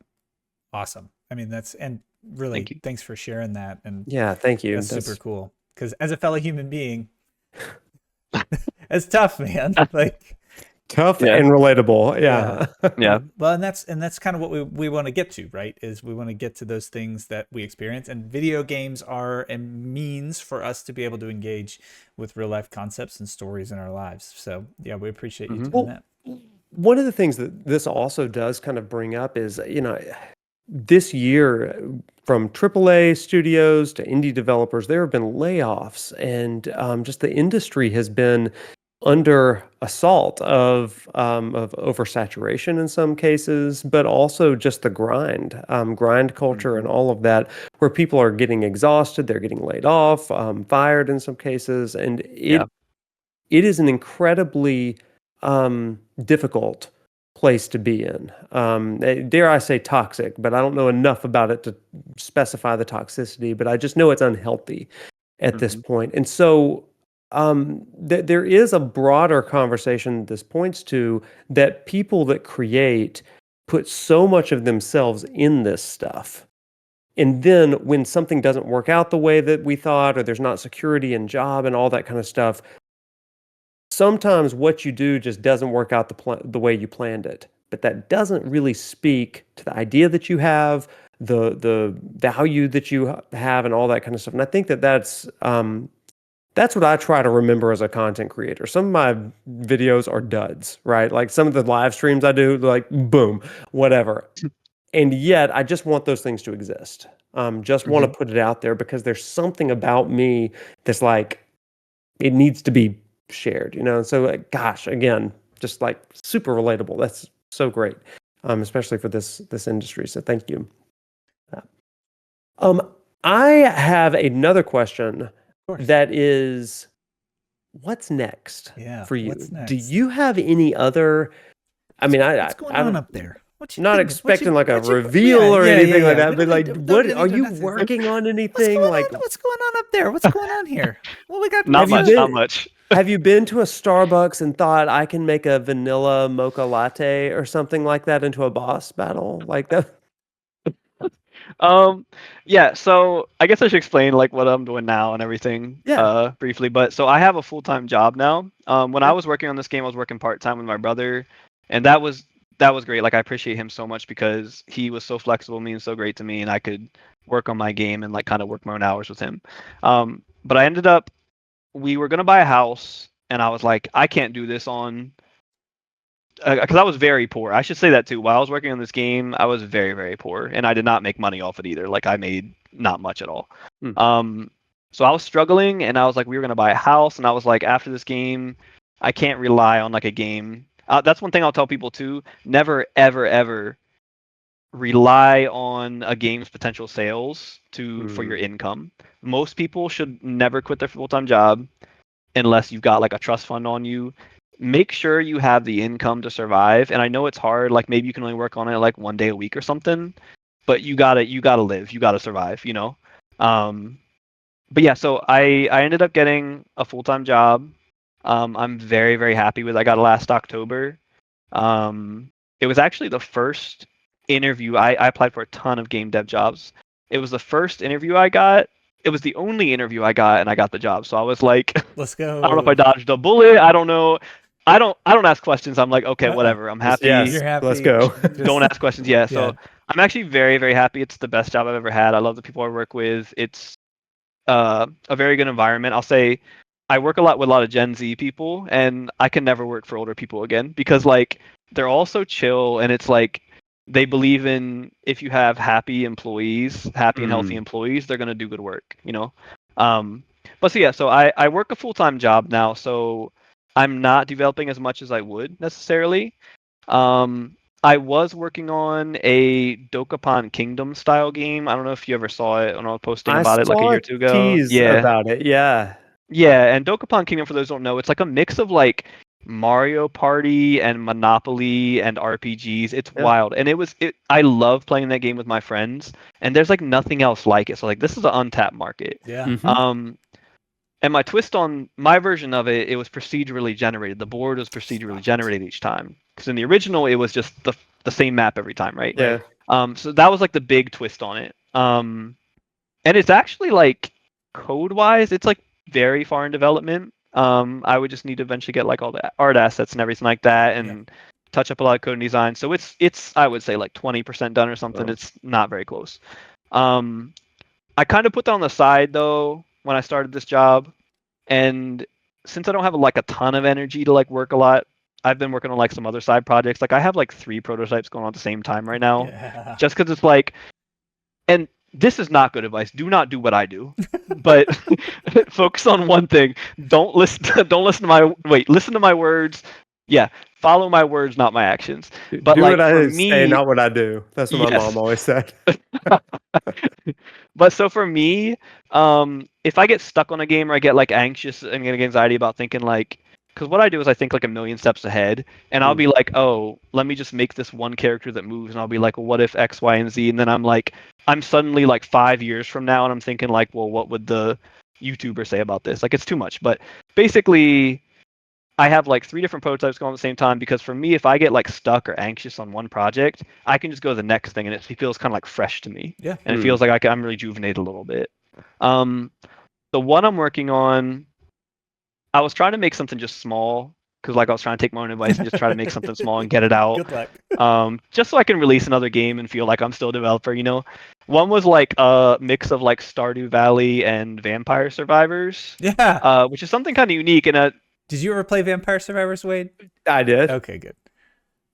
awesome. I mean, and Thank really you. thanks for sharing that. And Yeah, thank you. that's super cool. Because as a fellow human being, it's tough, man. Like, Tough Yeah. and relatable. yeah. Yeah. Well, and that's kind of what we want to get to, right? Is we want to get to those things that we experience, and video games are a means for us to be able to engage with real life concepts and stories in our lives. So yeah, we appreciate you Mhm. doing Well, that. one of the things that this also does kind of bring up is, this year from AAA studios to indie developers, there have been layoffs, and just the industry has been under assault of oversaturation in some cases, but also just the grind culture and Mhm. all of that, where people are getting exhausted, they're getting laid off, fired in some cases, and Yeah. it is an incredibly difficult place to be in. Dare I say toxic, but I don't know enough about it to specify the toxicity, but I just know it's unhealthy at this Mhm. point. And so there is a broader conversation this points to, that people that create put so much of themselves in this stuff. And then when something doesn't work out the way that we thought, or there's not security in job and all that kind of stuff, sometimes what you do just doesn't work out the way you planned it. But that doesn't really speak to the idea that you have, the value that you have, and all that kind of stuff. And I think that's what I try to remember as a content creator. Some of my videos are duds, right? Like some of the live streams I do, like boom, whatever. And yet I just want those things to exist. Just want to Mhm. put it out there because there's something about me that's like, it needs to be shared, So, like, gosh, again, just like super relatable. That's so great, especially for this industry. So, thank you. Um, I have another question Of course. that is, what's next Yeah. for you? What's Do next? you have any other? I mean, What's going on I'm up there? What you not thinking? expecting like a Yeah, reveal or yeah, yeah, anything like yeah. that, but like, We don't what are need to you announce anything. working on? What's Anything going like? on? What's going on up there? What's going on here? Well, we got Not Have you much. Not been? much. Have you been to a Starbucks and thought I can make a vanilla mocha latte or something like that into a boss battle like that? Um, yeah, so I guess I should explain like what I'm doing now and everything, Yeah. briefly. But so I have a full-time job now. When I Okay. was working on this game, I was working part-time with my brother, and that was great. Like I appreciate him so much because he was so flexible, me and so great to me, and I could work on my game and like kind of work my own hours with him. But we were gonna buy a house, and I was like, I can't do this on because I was very poor. I should say that too. While I was working on this game, I was very, very poor, and I did not make money off it either. Like I made not much at all. Hmm. So I was struggling, and I was like, we were gonna buy a house, and I was like, after this game, I can't rely on like a game. That's one thing I'll tell people too. Never, ever, ever rely on a game's potential sales for your Mm. income. Most people should never quit their full-time job unless you've got like a trust fund on you. Make sure you have the income to survive. And I know it's hard, like maybe you can only work on it like one day a week or something, but you gotta live, you gotta survive. Um, but yeah, so I ended up getting a full-time job. I'm very, very happy with. I got it last October. It was actually the first interview. I applied for a ton of game dev jobs. It was the first interview I got. It was the only interview I got, and I got the job. So I was like, Let's go. I don't know if I dodged a bullet. I don't know. I don't ask questions. I'm like, okay, whatever. I'm happy. Yes, You're happy. let's go. Don't ask questions. Yeah. So Yeah. I'm actually very, very happy. It's the best job I've ever had. I love the people I work with. It's a very good environment. I'll say I work a lot with a lot of Gen Z people, and I can never work for older people again because like they're all so chill, and it's like they believe in if you have happy employees, happy and healthy employees, they're gonna do good work, you know. But so yeah, so I work a full-time job now, so I'm not developing as much as I would necessarily. I was working on a Dokapon Kingdom style game. I don't know if you ever saw it when I was posting I about it like a saw year a or two ago. tease Yeah. about it. Yeah. Yeah, and Dokapon Kingdom, for those who don't know, it's like a mix of like Mario Party and Monopoly and RPGs. It's Yeah. wild. And I love playing that game with my friends, and there's like nothing else like it. So like this is an untapped market. Yeah. Mhm. And my twist on my version of it, it was procedurally generated. The board was procedurally generated each time. Because in the original, it was just the same map every time, right? Yeah. So that was like the big twist on it. And it's actually like code-wise, it's like very far in development. I would just need to eventually get like all the art assets and everything like that, and touch up a lot of code and design. So it's I would say like 20% done or something. Oh. It's not very close. I kind of put that on the side though when I started this job, and since I don't have like a ton of energy to like work a lot, I've been working on like some other side projects. Like I have like 3 prototypes going on at the same time right now, Yeah. just because it's like, and this is not good advice. Do not do what I do, but focus on one thing. Don't listen. Don't listen to my listen to my words. Yeah, follow my words, not my actions. But Do like what for I say, me, not what I do. That's what my yes. mom always said. But so for me, if I get stuck on a game or I get like anxious and get anxiety about thinking like, because what I do is I think like a million steps ahead, and I'll be like, oh, let me just make this one character that moves, and I'll be like, well, what if X, Y, and Z, and then I'm suddenly like 5 years from now, and I'm thinking like, well, what would the YouTuber say about this? Like, it's too much. But basically, I have like 3 different prototypes going at the same time because for me, if I get like stuck or anxious on one project, I can just go to the next thing and it feels kind of like fresh to me. Yeah. And it feels like I'm rejuvenated a little bit. The one I'm working on, I was trying to make something just small because like I was trying to take my own advice and just try to make something small and get it out. Good luck. Just so I can release another game and feel like I'm still a developer, you know. One was like a mix of like Stardew Valley and Vampire Survivors. Yeah. Which is something kind of unique and Did you ever play Vampire Survivors, Wade? I did. Okay, good.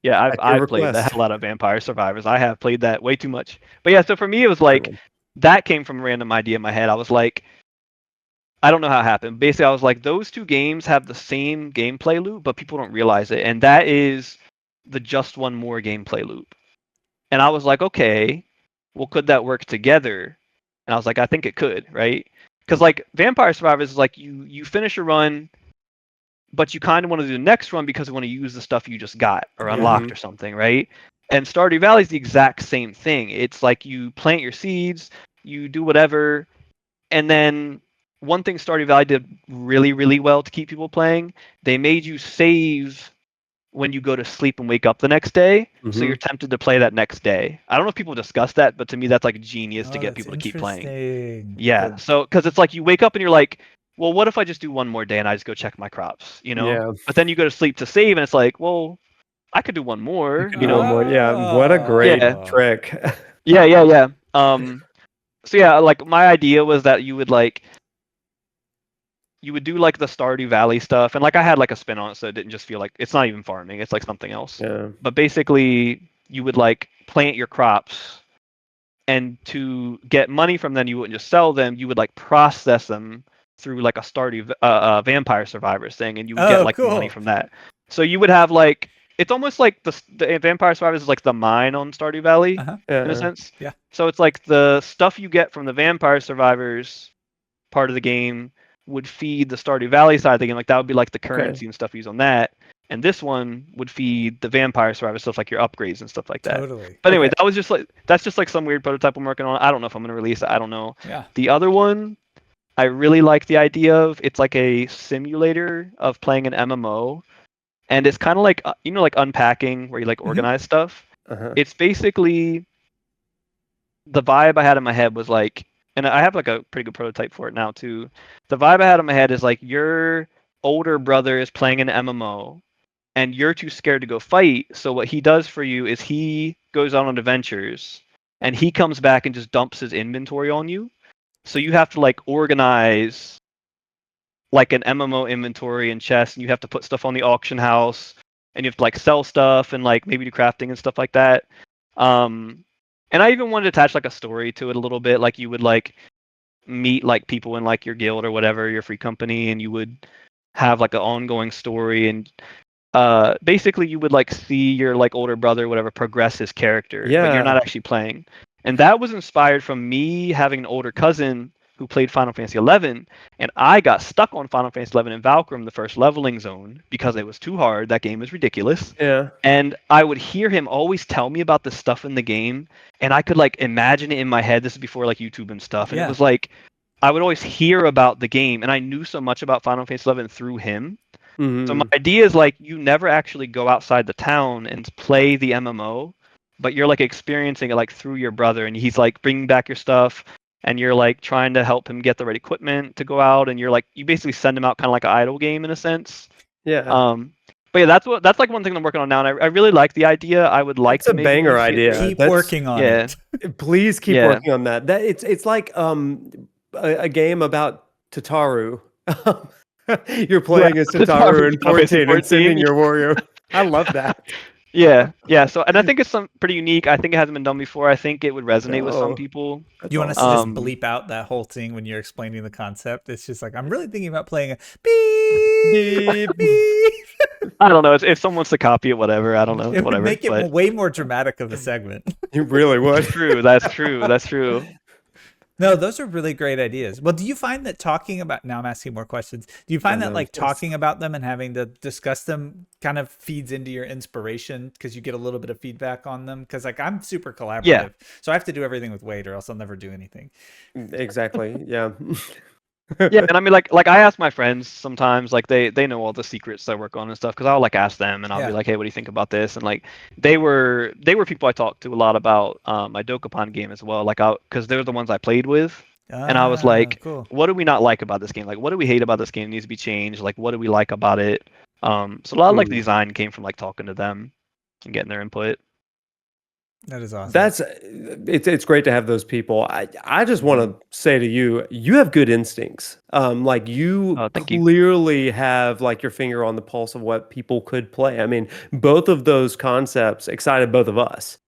yeah, At your I've played the request. hell out of Vampire Survivors. I have played that way too much. But yeah, so for me it was Good like one. that came from a random idea in my head. I was like, I don't know how it happened. Basically, I was like, those 2 games have the same gameplay loop, but people don't realize it, and that is the just one more gameplay loop. And I was like, okay, well, could that work together? And I was like, I think it could, right? Because like Vampire Survivors is like you finish a run, but you kind of want to do the next run because you want to use the stuff you just got or unlocked or something, right? And Stardew Valley is the exact same thing. It's like you plant your seeds, you do whatever, and then one thing Stardew Valley did really, really well to keep people playing, they made you save when you go to sleep and wake up the next day, so you're tempted to play that next day. I don't know if people discuss that, but to me that's like genius to Oh, get that's people to keep playing. interesting. Yeah, so because it's like you wake up and you're like, well, what if I just do one more day and I just go check my crops, you know? Yeah. But then you go to sleep to save, and it's like, well, I could do one You more, could you do one know? more. Yeah. What a great Yeah. trick. Yeah. So yeah, like my idea was that you would do like the Stardew Valley stuff, and like I had like a spin on it, so it didn't just feel like it's not even farming; it's like something else. Yeah. But basically, you would like plant your crops, and to get money from them, you wouldn't just sell them; you would like process them through like a Vampire Survivors thing, and you would get Oh, like money cool. from that. So you would have like it's almost like the Vampire Survivors is like the mine on Stardew Valley Uh-huh. in a Yeah. sense. Yeah. So it's like the stuff you get from the Vampire Survivors part of the game would feed the Stardew Valley side of the game. Like that would be like the Okay. currency and stuff used on that. And this one would feed the Vampire Survivor stuff, like your upgrades and stuff like that. Totally. But anyway, Okay. that's just like some weird prototype I'm working on. I don't know if I'm gonna release it. I don't know. Yeah. The other one, I really like the idea of. It's like a simulator of playing an MMO, and it's kind of like like unpacking where you like organize stuff. It's basically the vibe I had in my head was like, and I have like a pretty good prototype for it now too. The vibe I had in my head is like your older brother is playing an MMO and you're too scared to go fight. So what he does for you is he goes out on adventures and he comes back and just dumps his inventory on you. So you have to like organize like an MMO inventory and chest, and you have to put stuff on the auction house, and you have to like sell stuff and like maybe do crafting and stuff like that. And I even wanted to attach like a story to it a little bit, like you would like meet like people in like your guild or whatever, your free company, and you would have like an ongoing story and basically you would like see your like older brother or whatever progress his character, but you're not Yeah. actually playing. And that was inspired from me having an older cousin who played Final Fantasy 11, and I got stuck on Final Fantasy 11 in Valkyrie, the first leveling zone, because it was too hard. That game is ridiculous. Yeah. And I would hear him always tell me about the stuff in the game, and I could like imagine it in my head. This is before like YouTube and stuff, and it Yeah. was like I would always hear about the game, and I knew so much about Final Fantasy 11 through him. So my idea is like you never actually go outside the town and play the MMO, but you're like experiencing it like through your brother, and he's like bringing back your stuff, and you're like trying to help him get the right equipment to go out, and you're like you basically send him out kind of like an idle game in a sense. Yeah. But yeah, that's like one thing I'm working on now, and I really like the idea. I would like It's to a make banger more idea. features. Keep That's- working on Yeah. it. Please keep Yeah. working on that. That it's like a game about Tataru. You're playing as Tataru in 14 and sending your warrior. I love that. Yeah. So, and I think it's some pretty unique. I think it hasn't been done before. I think it would resonate with some No. people. That's You want us awesome. to just bleep out that whole thing when you're explaining the concept? It's just like, I'm really thinking about playing a beep, beep. I don't know. If someone wants to copy it, whatever. I don't know. It would Whatever. make it But way more dramatic of a segment. You really would. that's true. That's true. That's true. No, those are really great ideas. Well, do you find that talking about, now I'm asking more questions. Do you find that like talking about them and having to discuss them kind of feeds into your inspiration because you get a little bit of feedback on them? Because like I'm super collaborative. Yeah. So I have to do everything with Wade or else I'll never do anything. Exactly. Yeah. Yeah, and I mean, like I ask my friends sometimes, like they know all the secrets I work on and stuff, because I'll like ask them, and I'll be like, hey, what do you think about this? And like they were people I talked to a lot about my Dokapon game as well, like because they're the ones I played with, and I was like, cool. what do we not like about this game? Like, what do we hate about this game? It needs to be changed. Like, what do we like about it? So a lot of like the design came from like talking to them and getting their input. That is awesome. It's great to have those people. I just want to say to you, you have good instincts. Like you Thank you. clearly have like your finger on the pulse of what people could play. I mean, both of those concepts excited both of us.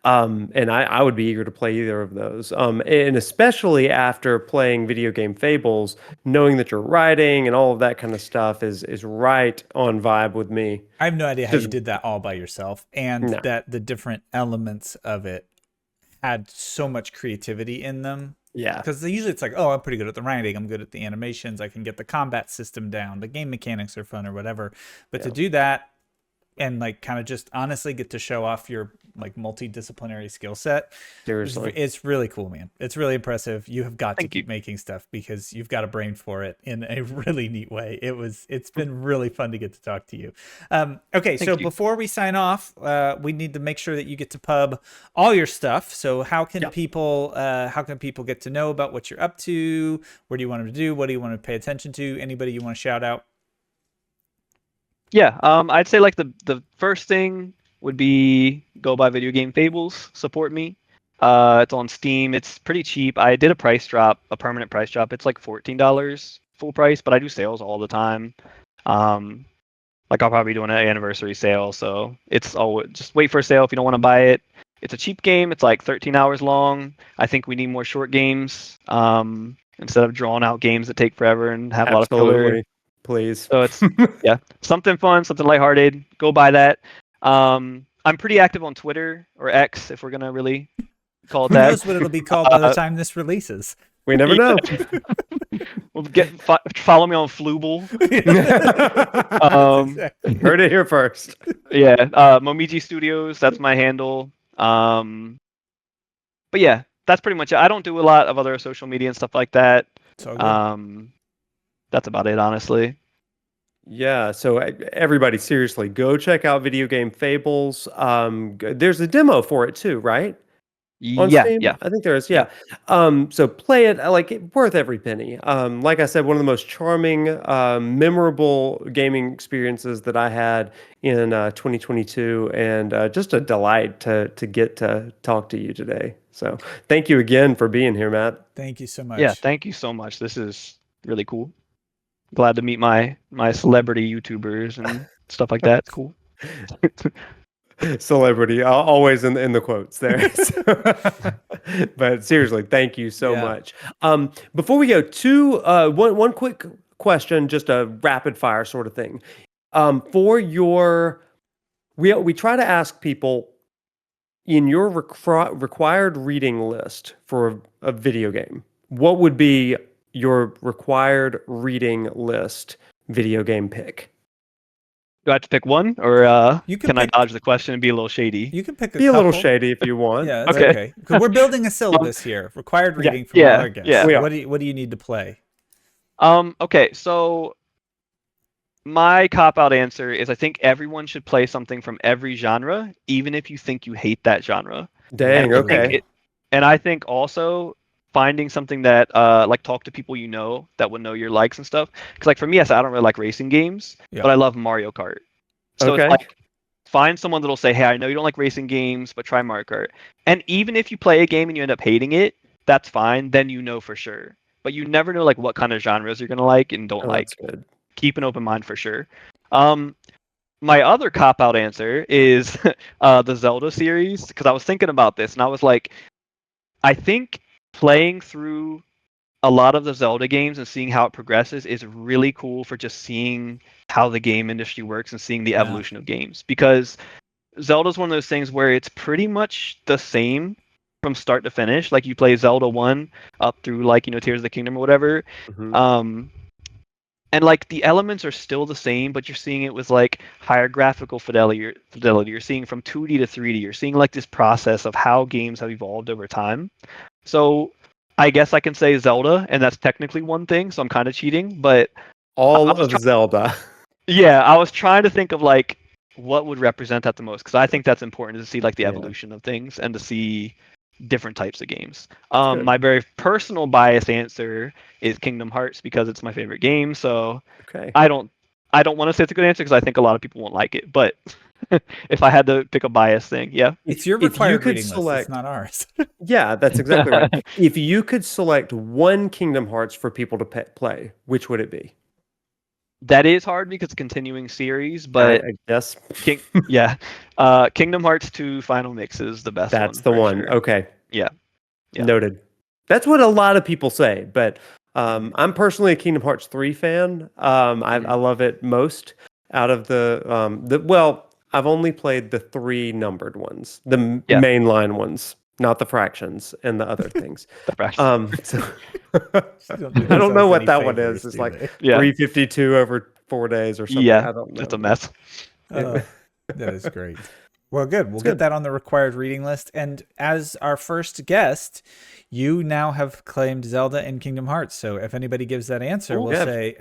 And I would be eager to play either of those. And especially after playing Video Game Fables, knowing that you're writing and all of that kind of stuff is right on vibe with me. I have no idea how you did that all by yourself, and that the different elements of it had so much creativity in them. Yeah. Because usually it's like, oh, I'm pretty good at the writing, I'm good at the animations, I can get the combat system down, the game mechanics are fun or whatever. But to do that and like kind of just honestly get to show off your like multidisciplinary skill set, Seriously, it's really cool, man. It's really impressive. You have got to Thank keep making stuff because you've got a brain for it in a really neat way. It's been really fun to get to talk to you. Okay, so before we sign off, we need to make sure that you get to pub all your stuff. So how can people get to know about what you're up to? What do you want them to do? What do you want to pay attention to? Anybody you want to shout out? Yeah, I'd say like the first thing would be go buy Video Game Fables. Support me. It's on Steam. It's pretty cheap. I did a price drop, a permanent price drop. It's like $14 full price, but I do sales all the time. Like I'll probably be doing an anniversary sale, so it's all just wait for a sale if you don't want to buy it. It's a cheap game. It's like 13 hours long. I think we need more short games instead of drawn out games that take forever and have a lot of filler. Please. So it's something fun, something lighthearted. Go buy that. I'm pretty active on Twitter or X, if we're gonna really call it Who that. knows what it'll be called by the time this releases? We never know. We'll follow me on Flooble. Heard it here first. Yeah, Momiji Studios. That's my handle. But yeah, that's pretty much it. I don't do a lot of other social media and stuff like that. That's about it, honestly. Yeah, so everybody, seriously, go check out Video Game Fables. There's a demo for it too, right? On Yeah, Steam? yeah, I think there is, yeah. yeah. So play it, worth every penny. Like I said, one of the most charming, memorable gaming experiences that I had in 2022, and just a delight to get to talk to you today. So thank you again for being here, Matt. Thank you so Yeah, much. thank you so much. This is really cool. Glad to meet my celebrity YouTubers and stuff like that. It's cool. Celebrity, always in the quotes there. But seriously, thank you so Yeah. much. Before we go to one quick question, just a rapid fire sort of thing. For your, we try to ask people in your required reading list for a video game, what would be your required reading list video game pick? Do I have to pick one, or You can can I pick- dodge the question and be a little shady? You can pick a Be a couple. little shady if you want. Yeah, that's Okay. okay. Because we're building a syllabus here. Required reading from Yeah, all our guests. yeah. We are. What do you need to play? Okay, so my cop-out answer is I think everyone should play something from every genre, even if you think you hate that genre. Dang, And I think okay. and I think also finding something that like talk to people you know that would know your likes and stuff. Because like for me, I said I don't really like racing games, Yeah. but I love Mario Kart. So Okay. it's like find someone that'll say, "Hey, I know you don't like racing games, but try Mario Kart." And even if you play a game and you end up hating it, that's fine. Then you know for sure. But you never know like what kind of genres you're gonna like and don't Oh, like. that's good. Keep an open mind for sure. My other cop out answer is the Zelda series because I was thinking about this and I was like, I think playing through a lot of the Zelda games and seeing how it progresses is really cool for just seeing how the game industry works and seeing the Yeah. evolution of games because Zelda's one of those things where it's pretty much the same from start to finish. Like you play Zelda 1 up through like, Tears of the Kingdom or whatever. Mhm. And like the elements are still the same, but you're seeing it with like higher graphical fidelity. You're seeing from 2D to 3D. You're seeing like this process of how games have evolved over time. So I guess I can say Zelda, and that's technically one thing. So I'm kind of cheating, but All I was of Zelda. yeah, I was trying to think of like what would represent that the most because I think that's important to see like the Yeah. evolution of things and to see different types of games. good. My very personal bias answer is Kingdom Hearts because it's my favorite game. So Okay. I don't want to say it's a good answer because I think a lot of people won't like it. But if I had to pick a bias thing, yeah, It's your if you required could reading list. select- It's not ours. Yeah, that's exactly right. If you could select one Kingdom Hearts for people to play, which would it be? that is hard because it's a continuing series. But I guess yeah, Kingdom Hearts 2 Final Mix is the best one. that's the for one. sure. Okay. Yeah. Noted. That's what a lot of people say, but I'm personally a Kingdom Hearts 3 fan. I love it most out of the well, I've only played the 3 numbered ones, the mainline ones, not the fractions and the other things. The fractions. So I I don't know what that one is. It's like Yeah. 352 over 4 days or something. Yeah, I don't know. it's a mess. That is great. Well, good. We'll good. get that on the required reading list. And as our first guest, you now have claimed Zelda and Kingdom Hearts. So if anybody gives that answer, Cool. we'll Yeah. say,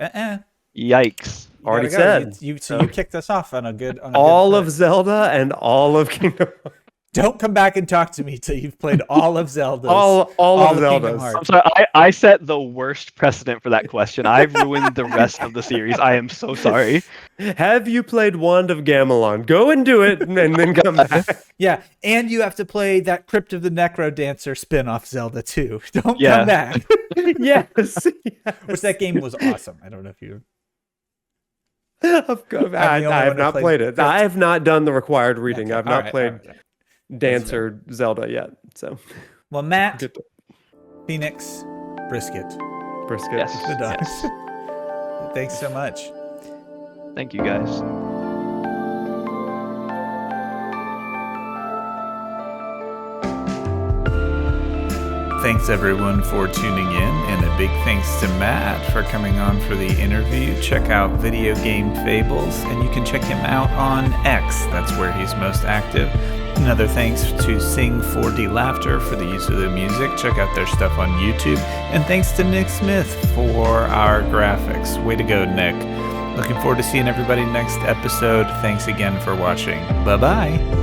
Yikes. you Already gotta go. said. You kicked us off on a good All good of Zelda and all of Kingdom Hearts. Don't come back and talk to me till you've played all of Zelda's. all of Kingdom Zeldas. Hearts. I'm sorry, I set the worst precedent for that question. I've ruined the rest of the series. I am so sorry. Have you played Wand of Gamelon? Go and do it and then come back. Yeah, and you have to play that Crypt of the Necro Dancer spin-off Zelda too. Don't Yeah. come back. Yes. Which that game was awesome. I don't know if you... Of course. I have not played it. I have not done the required reading. Okay, I've all not right, played all right. Dancer Zelda yet. So Well, Matt, get to Phoenix, Brisket, brisket. Yes. the dogs. Yes. Thanks so much. Thank you guys. Thanks everyone for tuning in, and a big thanks to Matt for coming on for the interview. Check out Video Game Fables, and you can check him out on X. That's where he's most active. Another thanks to Sing 4D Laughter for the use of the music. Check out their stuff on YouTube. And thanks to Nick Smith for our graphics. Way to go, Nick. Looking forward to seeing everybody next episode. Thanks again for watching. Bye-bye.